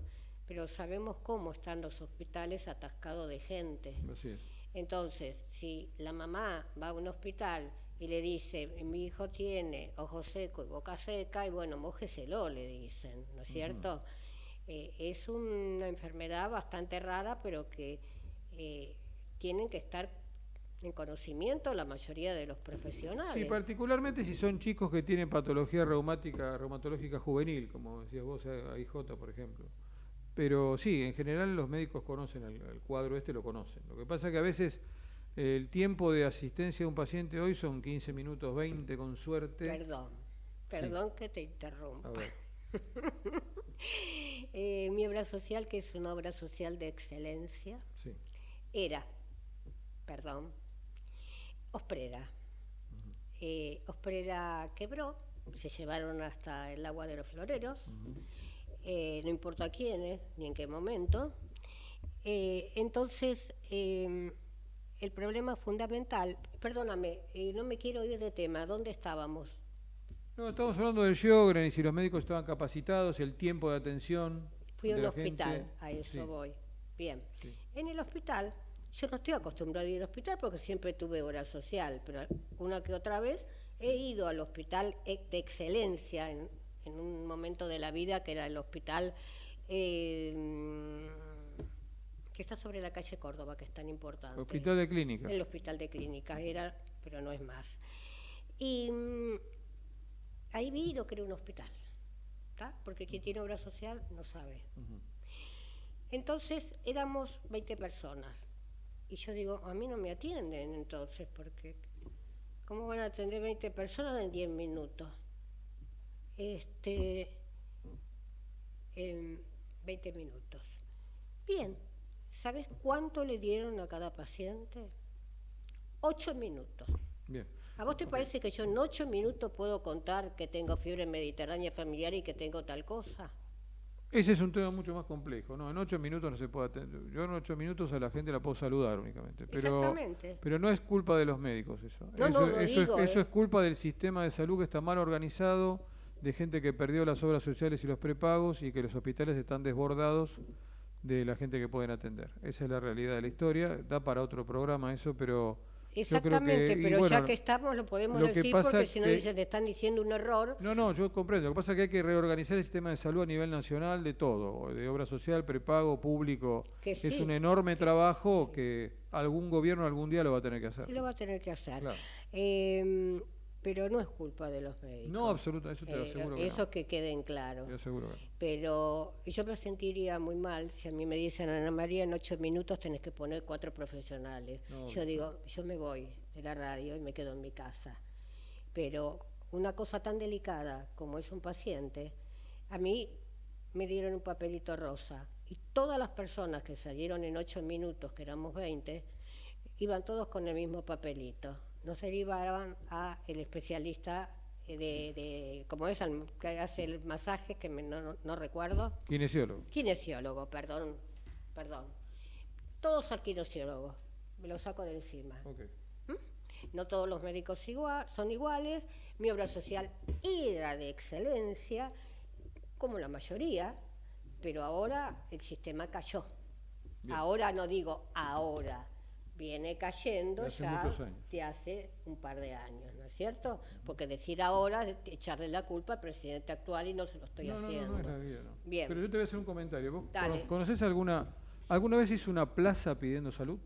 pero sabemos cómo están los hospitales atascados de gente. Así es. Entonces, si la mamá va a un hospital y le dice, mi hijo tiene ojo seco y boca seca, y bueno, mójeselo, le dicen, ¿no es cierto? Es una enfermedad bastante rara, pero que tienen que estar en conocimiento la mayoría de los profesionales. Sí, particularmente si son chicos que tienen patología reumatológica juvenil, como decías vos, AIJ, por ejemplo. Pero sí, en general los médicos conocen el cuadro lo conocen. Lo que pasa es que a veces el tiempo de asistencia de un paciente hoy son 15 minutos, 20 con suerte. Perdón que te interrumpa. A ver. Mi obra social, que es una obra social de excelencia, Sí. era, Osprera. Osprera quebró, se llevaron hasta el agua de los floreros, no importa quiénes ni en qué momento. Entonces, el problema fundamental, perdóname, no me quiero ir de tema, ¿dónde estábamos? No, estamos hablando del Sjögren y si los médicos estaban capacitados, el tiempo de atención. Fui a de un la hospital, gente. a eso Sí. voy. Bien. Sí. En el hospital, yo no estoy acostumbrada a ir al hospital porque siempre tuve obra social, pero una que otra vez he ido al hospital de excelencia en un momento de la vida, que era el hospital que está sobre la calle Córdoba, que es tan importante. Hospital de Clínicas. El hospital de clínicas era, pero no es más. Y ahí vi lo que era un hospital, ¿tá? Porque quien tiene obra social no sabe. Entonces éramos 20 personas. Y yo digo, a mí no me atienden entonces, porque ¿cómo van a atender 20 personas en 10 minutos? 20 minutos. Bien, ¿sabes cuánto le dieron a cada paciente? 8 minutos. Bien. ¿A vos te parece que yo en 8 minutos puedo contar que tengo fiebre mediterránea familiar y que tengo tal cosa? Ese es un tema mucho más complejo, ¿no? En 8 minutos no se puede atender. Yo en 8 minutos a la gente la puedo saludar únicamente. Exactamente. Pero no es culpa de los médicos eso. Eso es culpa del sistema de salud que está mal organizado, de gente que perdió las obras sociales y los prepagos y que los hospitales están desbordados de la gente que pueden atender. Esa es la realidad de la historia. Da para otro programa eso, pero... Exactamente, pero bueno, ya que estamos lo podemos decir porque si no dicen, te están diciendo un error. No, yo comprendo. Lo que pasa es que hay que reorganizar el sistema de salud a nivel nacional de todo, de obra social, prepago, público. Es un enorme trabajo que algún gobierno algún día lo va a tener que hacer. Lo va a tener que hacer. Claro. Pero no es culpa de los médicos. No, absolutamente, eso te lo aseguro que no. Eso que queden claros. Te aseguro que no. Pero yo me sentiría muy mal si a mí me dicen, Ana María, en 8 minutos tenés que poner 4 profesionales. No, yo digo, yo me voy de la radio y me quedo en mi casa. Pero una cosa tan delicada como es un paciente, a mí me dieron un papelito rosa y todas las personas que salieron en 8 minutos, que éramos 20, iban todos con el mismo papelito. Nos derivaban a el especialista como es, que hace el masaje, que no recuerdo. Kinesiólogo, perdón. Todos al kinesiólogo, me lo saco de encima. Okay. No todos los médicos son iguales, mi obra social era de excelencia, como la mayoría, pero ahora el sistema cayó. Bien. Ahora no digo ahora. Viene cayendo ya de hace un par de años, ¿no es cierto? Porque decir ahora es echarle la culpa al presidente actual y no se lo estoy haciendo. No es la vida, no. Bien. Pero yo te voy a hacer un comentario. ¿Vos conocés alguna vez hizo una plaza pidiendo salud?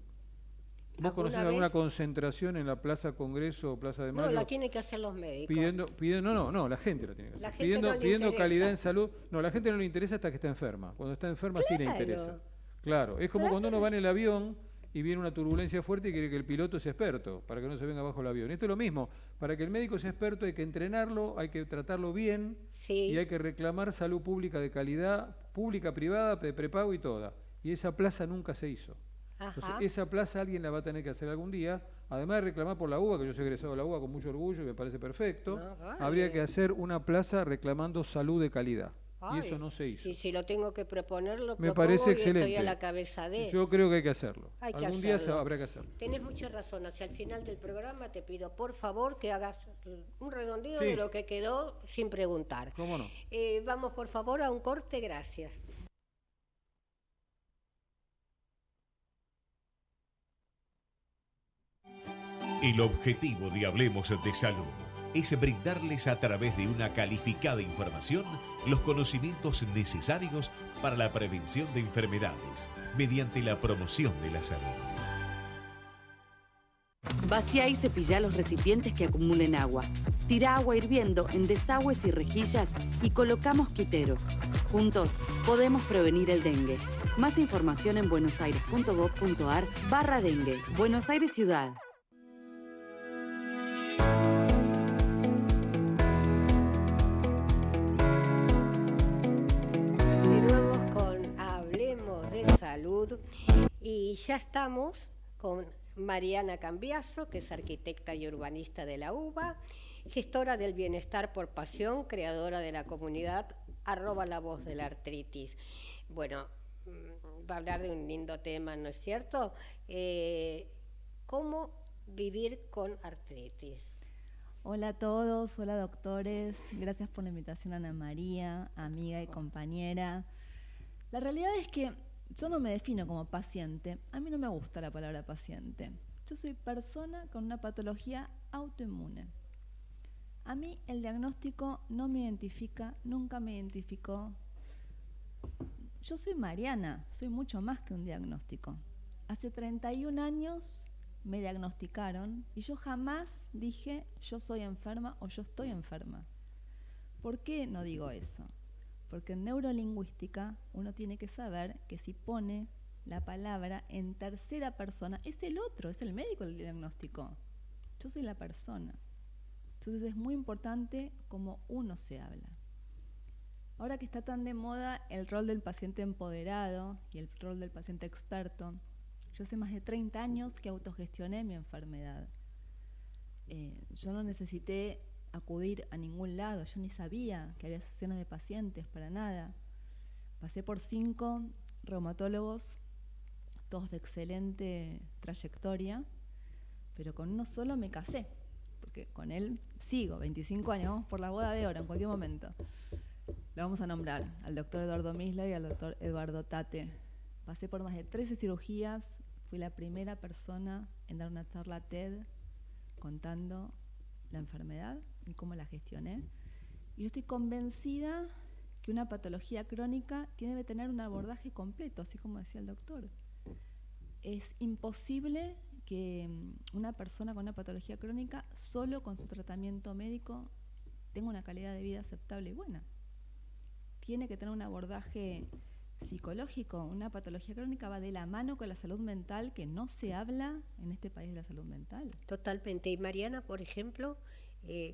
¿Vos conocés alguna concentración en la Plaza Congreso o Plaza de Mayo? No, la tienen que hacer los médicos. No, la gente la tiene que hacer. Pidiendo calidad en salud. No, la gente no le interesa hasta que está enferma. Cuando está enferma sí le interesa. Claro, es como cuando uno va en el avión y viene una turbulencia fuerte y quiere que el piloto sea experto, para que no se venga abajo el avión. Esto es lo mismo, para que el médico sea experto hay que entrenarlo, hay que tratarlo bien, y hay que reclamar salud pública de calidad, pública, privada, de prepago y toda. Y esa plaza nunca se hizo. Entonces, esa plaza alguien la va a tener que hacer algún día, además de reclamar por la UBA, que yo soy egresado de la UBA con mucho orgullo y me parece perfecto, habría que hacer una plaza reclamando salud de calidad. Y eso no se hizo. Y si lo tengo que proponer, me parece excelente. Estoy a la cabeza de... Yo creo que hay que hacerlo. Algún día habrá que hacerlo. Tenés mucha razón. Hacia el final del programa te pido, por favor, que hagas un redondeo de lo que quedó sin preguntar. ¿Cómo no? Vamos, por favor, a un corte. Gracias. El objetivo de Hablemos de Salud es brindarles a través de una calificada información los conocimientos necesarios para la prevención de enfermedades mediante la promoción de la salud. Vacía y cepillá los recipientes que acumulen agua. Tira agua hirviendo en desagües y rejillas y coloca mosquiteros. Juntos podemos prevenir el dengue. Más información en buenosaires.gov.ar/dengue. Buenos Aires Ciudad. De nuevo con Hablemos de Salud y ya estamos con Mariana Cambiaso, que es arquitecta y urbanista de la UBA, gestora del bienestar por pasión, creadora de la comunidad @la voz de la artritis. Bueno, va a hablar de un lindo tema, ¿no es cierto? ¿Cómo vivir con artritis? Hola a todos, hola doctores, gracias por la invitación Ana María, amiga y compañera. La realidad es que yo no me defino como paciente, a mí no me gusta la palabra paciente. Yo soy persona con una patología autoinmune. A mí el diagnóstico no me identifica, nunca me identificó. Yo soy Mariana, soy mucho más que un diagnóstico. Hace 31 años me diagnosticaron y yo jamás dije yo soy enferma o yo estoy enferma. ¿Por qué no digo eso? Porque en neurolingüística uno tiene que saber que si pone la palabra en tercera persona, es el otro, es el médico el diagnóstico. Yo soy la persona. Entonces es muy importante cómo uno se habla. Ahora que está tan de moda el rol del paciente empoderado y el rol del paciente experto, yo hace más de 30 años que autogestioné mi enfermedad. Yo no necesité acudir a ningún lado, yo ni sabía que había asociaciones de pacientes, para nada. Pasé por 5 reumatólogos, todos de excelente trayectoria, pero con uno solo me casé, porque con él sigo, 25 años, vamos por la boda de oro en cualquier momento. Lo vamos a nombrar, al doctor Eduardo Misler y al doctor Eduardo Tate. Pasé por más de 13 cirugías, fui la primera persona en dar una charla TED contando la enfermedad y cómo la gestioné. Y yo estoy convencida que una patología crónica debe tener un abordaje completo, así como decía el doctor. Es imposible que una persona con una patología crónica, solo con su tratamiento médico, tenga una calidad de vida aceptable y buena. Tiene que tener un abordaje psicológico. Una patología crónica va de la mano con la salud mental, que no se habla en este país de la salud mental. Totalmente. Y Mariana, por ejemplo,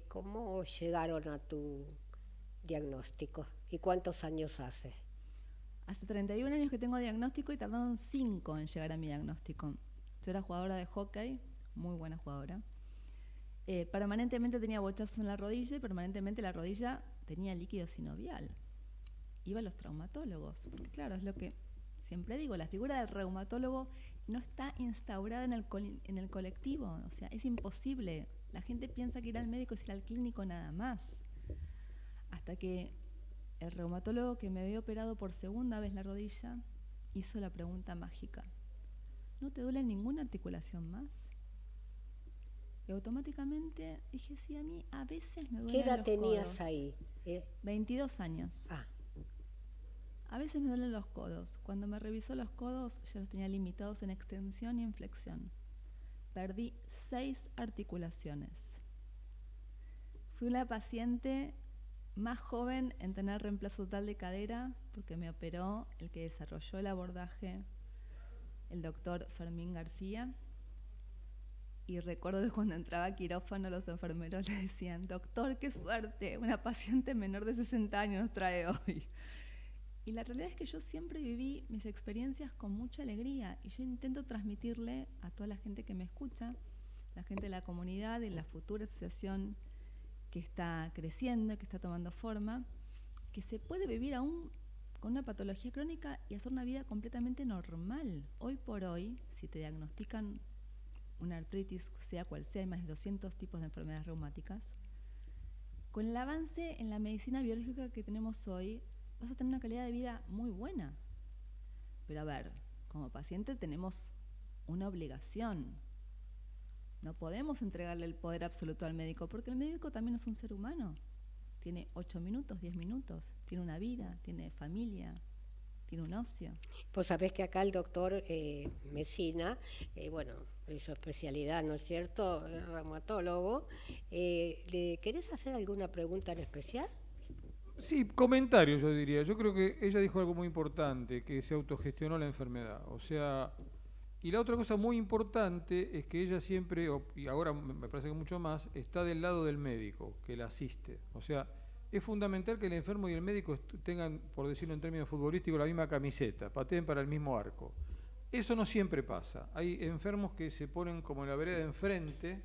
¿cómo llegaron a tu diagnóstico? ¿Y cuántos años hace? Hace 31 años que tengo diagnóstico y tardaron 5 en llegar a mi diagnóstico. Yo era jugadora de hockey, muy buena jugadora. Permanentemente tenía bochazos en la rodilla y permanentemente la rodilla tenía líquido sinovial. Iba a los traumatólogos, porque claro, es lo que siempre digo, la figura del reumatólogo no está instaurada en el colectivo, o sea, es imposible. La gente piensa que ir al médico es ir al clínico nada más. Hasta que el reumatólogo que me había operado por segunda vez la rodilla hizo la pregunta mágica: ¿no te duele ninguna articulación más? Y automáticamente dije, sí, a mí a veces me duelen los codos. ¿Qué edad tenías ahí? 22 años. A veces me duelen los codos. Cuando me revisó los codos, ya los tenía limitados en extensión y en flexión. Perdí 6 articulaciones. Fui la paciente más joven en tener reemplazo total de cadera, porque me operó el que desarrolló el abordaje, el doctor Fermín García. Y recuerdo que cuando entraba a quirófano, los enfermeros le decían: doctor, qué suerte, una paciente menor de 60 años nos trae hoy. Y la realidad es que yo siempre viví mis experiencias con mucha alegría, y yo intento transmitirle a toda la gente que me escucha, la gente de la comunidad y la futura asociación que está creciendo, que está tomando forma, que se puede vivir aún con una patología crónica y hacer una vida completamente normal. Hoy por hoy, si te diagnostican una artritis, sea cual sea, hay más de 200 tipos de enfermedades reumáticas, con el avance en la medicina biológica que tenemos hoy, vas a tener una calidad de vida muy buena. Pero a ver, como paciente tenemos una obligación. No podemos entregarle el poder absoluto al médico, porque el médico también es un ser humano. Tiene 8 minutos, 10 minutos, tiene una vida, tiene familia, tiene un ocio. Pues sabés que acá el doctor Mesina, bueno, su especialidad, ¿no es cierto?, reumatólogo. ¿Le querés hacer alguna pregunta en especial? Sí, comentario yo diría. Yo creo que ella dijo algo muy importante, que se autogestionó la enfermedad. O sea, y la otra cosa muy importante es que ella siempre, y ahora me parece que mucho más, está del lado del médico, que la asiste. O sea, es fundamental que el enfermo y el médico tengan, por decirlo en términos futbolísticos, la misma camiseta, pateen para el mismo arco. Eso no siempre pasa. Hay enfermos que se ponen como en la vereda de enfrente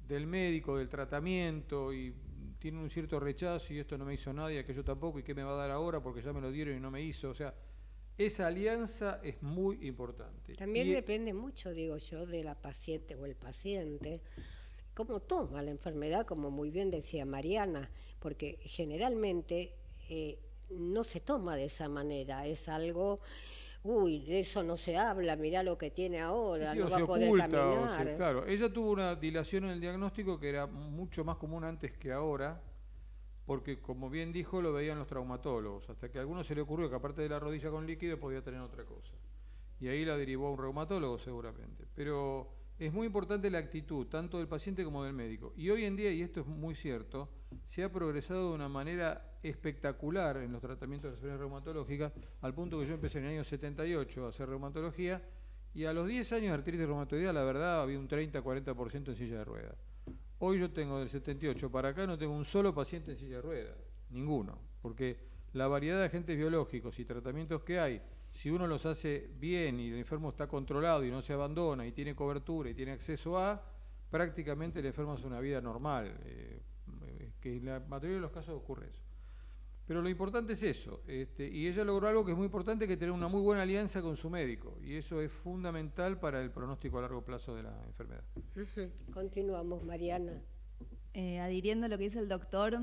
del médico, del tratamiento, y tienen un cierto rechazo, y esto no me hizo nadie, aquello tampoco, y qué me va a dar ahora porque ya me lo dieron y no me hizo. O sea, esa alianza es muy importante. También depende mucho, digo yo, de la paciente o el paciente, cómo toma la enfermedad, como muy bien decía Mariana, porque generalmente no se toma de esa manera, es algo, uy, de eso no se habla, mirá lo que tiene ahora, sí, no o va se a poder oculta, caminar. Claro, ella tuvo una dilación en el diagnóstico que era mucho más común antes que ahora, porque como bien dijo, lo veían los traumatólogos, hasta que a alguno se le ocurrió que aparte de la rodilla con líquido podía tener otra cosa. Y ahí la derivó a un reumatólogo seguramente. Pero es muy importante la actitud, tanto del paciente como del médico. Y hoy en día, y esto es muy cierto, se ha progresado de una manera espectacular en los tratamientos de las enfermedades reumatológicas, al punto que yo empecé en el año 78 a hacer reumatología, y a los 10 años de artritis reumatoidea, la verdad, había un 30-40% en silla de ruedas. Hoy yo tengo del 78 para acá, no tengo un solo paciente en silla de ruedas, ninguno, porque la variedad de agentes biológicos y tratamientos que hay, si uno los hace bien y el enfermo está controlado y no se abandona y tiene cobertura y tiene acceso a, prácticamente el enfermo hace una vida normal, que en la mayoría de los casos ocurre eso. Pero lo importante es eso, y ella logró algo que es muy importante, que es tener una muy buena alianza con su médico, y eso es fundamental para el pronóstico a largo plazo de la enfermedad. Continuamos, Mariana. Adhiriendo a lo que dice el doctor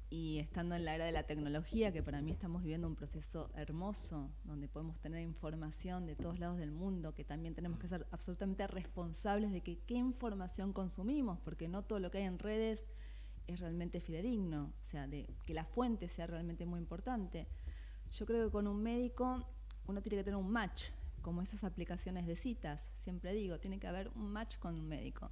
y estando en la era de la tecnología, que para mí estamos viviendo un proceso hermoso, donde podemos tener información de todos lados del mundo, que también tenemos que ser absolutamente responsables de que qué información consumimos, porque no todo lo que hay en redes es realmente fidedigno, o sea, de que la fuente sea realmente muy importante. Yo creo que con un médico uno tiene que tener un match, como esas aplicaciones de citas, siempre digo, tiene que haber un match con un médico.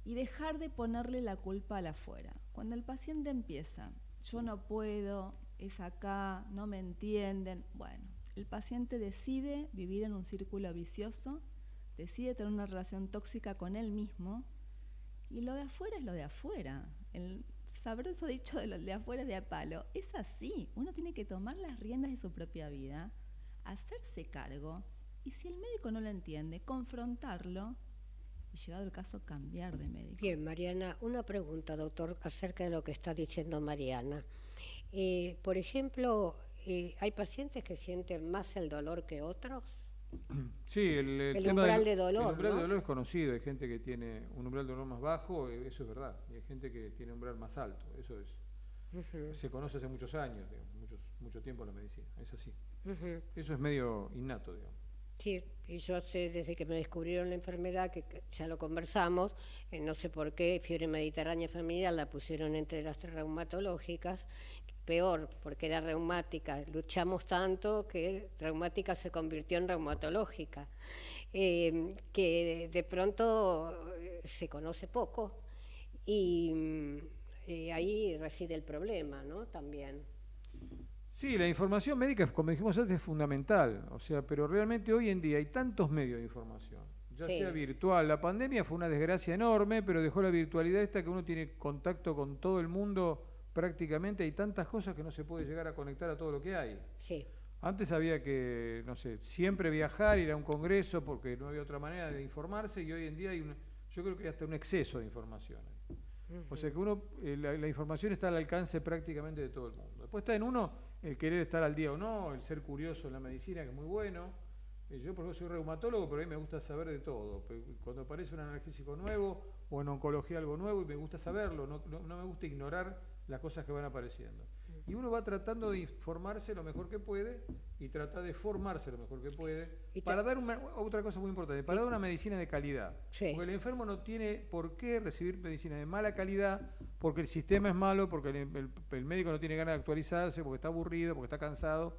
Y dejar de ponerle la culpa al afuera. Cuando el paciente empieza, yo no puedo, es acá, no me entienden, bueno, el paciente decide vivir en un círculo vicioso, decide tener una relación tóxica con él mismo, y lo de afuera es lo de afuera. El sabroso dicho de lo de afuera es de a palo. Es así, uno tiene que tomar las riendas de su propia vida, hacerse cargo, y si el médico no lo entiende, confrontarlo, y llegado el caso, cambiar de médico. Bien, Mariana, una pregunta, doctor, acerca de lo que está diciendo Mariana. Por ejemplo, ¿hay pacientes que sienten más el dolor que otros? Sí, el tema umbral de dolor, el umbral ¿no? de dolor es conocido. Hay gente que tiene un umbral de dolor más bajo, eso es verdad. Y hay gente que tiene un umbral más alto, eso es. Se conoce hace muchos años, digamos, mucho tiempo en la medicina, es así. Eso es medio innato, digamos. Sí, y yo sé desde que me descubrieron la enfermedad, que ya lo conversamos, no sé por qué, fiebre mediterránea familiar la pusieron entre las reumatológicas, peor, porque era reumática. Luchamos tanto que reumática se convirtió en reumatológica, que de pronto se conoce poco y ahí reside el problema, ¿no? También. Sí, la información médica, como dijimos antes, es fundamental, o sea, pero realmente hoy en día hay tantos medios de información, ya sea virtual. La pandemia fue una desgracia enorme, pero dejó la virtualidad esta, que uno tiene contacto con todo el mundo prácticamente. Hay tantas cosas que no se puede llegar a conectar a todo lo que hay. Sí. Antes había que, no sé, siempre viajar, ir a un congreso, porque no había otra manera de informarse, y hoy en día yo creo que hay hasta un exceso de información. O sea que la información está al alcance prácticamente de todo el mundo. Después está en uno el querer estar al día o no, el ser curioso en la medicina, que es muy bueno. Yo, por ejemplo, soy reumatólogo, pero a mí me gusta saber de todo. Cuando aparece un analgésico nuevo o en oncología algo nuevo, y me gusta saberlo, no me gusta ignorar las cosas que van apareciendo. y uno va tratando de informarse lo mejor que puede y trata de formarse lo mejor que puede para dar otra cosa muy importante, para dar una medicina de calidad. Sí. Porque el enfermo no tiene por qué recibir medicina de mala calidad porque el sistema es malo, porque el médico no tiene ganas de actualizarse, porque está aburrido, porque está cansado.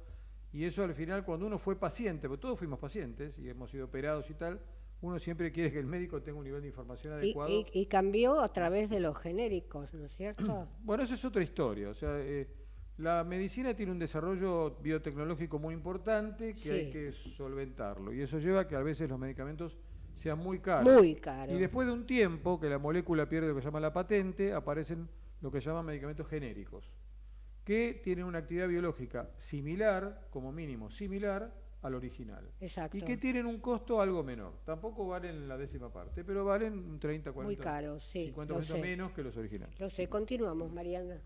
Y eso al final, cuando uno fue paciente, porque todos fuimos pacientes y hemos sido operados y tal, uno siempre quiere que el médico tenga un nivel de información adecuado. Y cambió a través de los genéricos, ¿no es cierto? Bueno, eso es otra historia. O sea, la medicina tiene un desarrollo biotecnológico muy importante que hay que solventarlo. Y eso lleva a que a veces los medicamentos sean muy caros. Muy caros. Y después de un tiempo que la molécula pierde lo que se llama la patente, aparecen lo que se llaman medicamentos genéricos, que tienen una actividad biológica similar, como mínimo similar, al original. Exacto. Y que tienen un costo algo menor. Tampoco valen la 10ª parte, pero valen un 30, 40, muy caros, sí, 50% menos que los originales. Lo sé, continuamos, Mariana.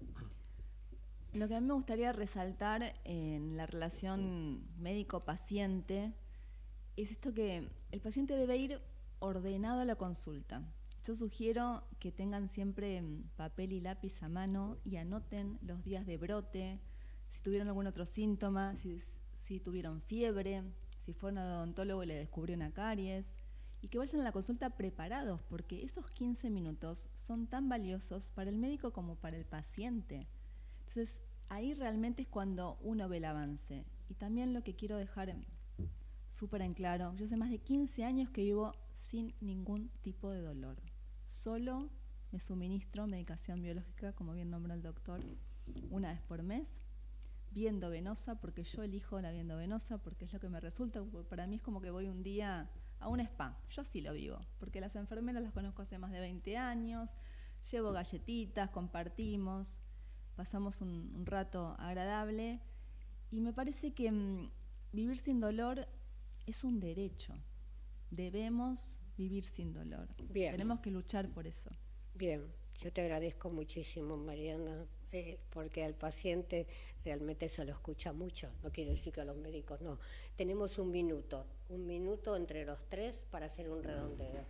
Lo que a mí me gustaría resaltar en la relación médico-paciente es esto que el paciente debe ir ordenado a la consulta. Yo sugiero que tengan siempre papel y lápiz a mano y anoten los días de brote, si tuvieron algún otro síntoma, si tuvieron fiebre, si fueron al odontólogo y le descubrió una caries, y que vayan a la consulta preparados, porque esos 15 minutos son tan valiosos para el médico como para el paciente. Entonces, ahí realmente es cuando uno ve el avance. Y también lo que quiero dejar súper en claro, yo hace más de 15 años que vivo sin ningún tipo de dolor. Solo me suministro medicación biológica, como bien nombró el doctor, una vez por mes, vía endovenosa, porque yo elijo la vía endovenosa, porque es lo que me resulta. Para mí es como que voy un día a un spa, yo así lo vivo, porque las enfermeras las conozco hace más de 20 años, llevo galletitas, compartimos, pasamos un rato agradable, y me parece que vivir sin dolor es un derecho. Debemos vivir sin dolor. Bien. Tenemos que luchar por eso. Bien, yo te agradezco muchísimo, Mariana, porque al paciente realmente se lo escucha mucho. No quiero decir que a los médicos no. Tenemos un minuto entre los tres para hacer un redondeo.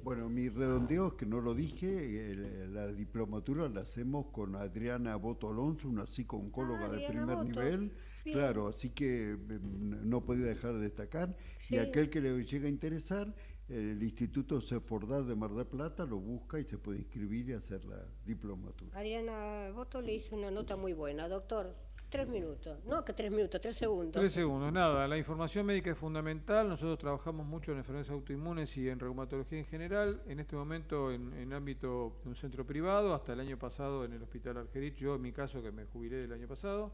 Bueno, mi redondeo es que no lo dije, la diplomatura la hacemos con Adriana Boto Alonso, una psico-oncóloga de primer nivel. Bien. Claro, así que no podía dejar de destacar. Sí. Y aquel que le llega a interesar, el Instituto Sefordar de Mar del Plata lo busca y se puede inscribir y hacer la diplomatura. Adriana Boto le hizo una nota muy buena. Doctor, 3 minutos. No, que 3 minutos, 3 segundos. 3 segundos, nada. La información médica es fundamental. Nosotros trabajamos mucho en enfermedades autoinmunes y en reumatología en general. En este momento en ámbito de un centro privado, hasta el año pasado en el Hospital Argerich, yo en mi caso que me jubilé el año pasado.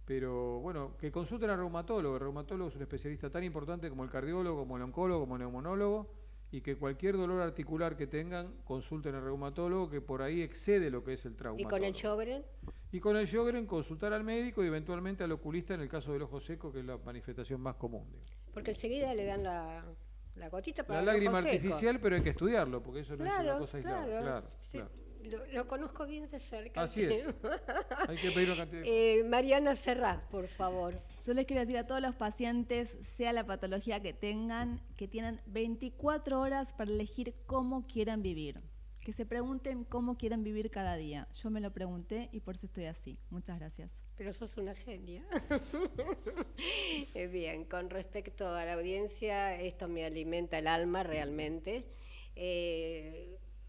Pero bueno, que consulten al reumatólogo. El reumatólogo es un especialista tan importante como el cardiólogo, como el oncólogo, como el neumonólogo, y que cualquier dolor articular que tengan, consulten al reumatólogo, que por ahí excede lo que es el traumatólogo. ¿Y con el Sjögren? Y con el Sjögren consultar al médico y eventualmente al oculista en el caso del ojo seco, que es la manifestación más común. Porque enseguida le dan la gotita para la el lágrima ojo seco. Artificial, pero hay que estudiarlo, porque eso no claro, es una cosa aislada. Claro. Lo conozco bien de cerca. Así es. Hay que pedir una cantidad Mariana Serrat, por favor. Yo les quiero decir a todos los pacientes, sea la patología que tengan, que tienen 24 horas para elegir cómo quieran vivir. Que se pregunten cómo quieren vivir cada día. Yo me lo pregunté y por eso estoy así. Muchas gracias. Pero sos una genia. Bien, con respecto a la audiencia, esto me alimenta el alma realmente.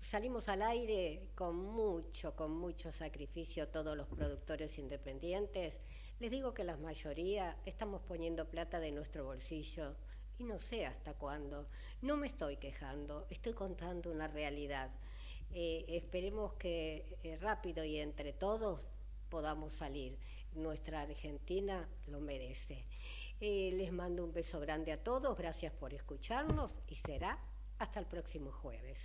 Salimos al aire con mucho sacrificio todos los productores independientes. Les digo que la mayoría estamos poniendo plata de nuestro bolsillo y no sé hasta cuándo. No me estoy quejando, estoy contando una realidad. Esperemos que rápido y entre todos podamos salir. Nuestra Argentina lo merece. Les mando un beso grande a todos, gracias por escucharnos y será hasta el próximo jueves.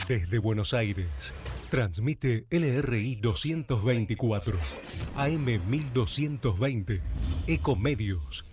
Desde Buenos Aires, transmite LRI 224, AM 1220, Ecomedios.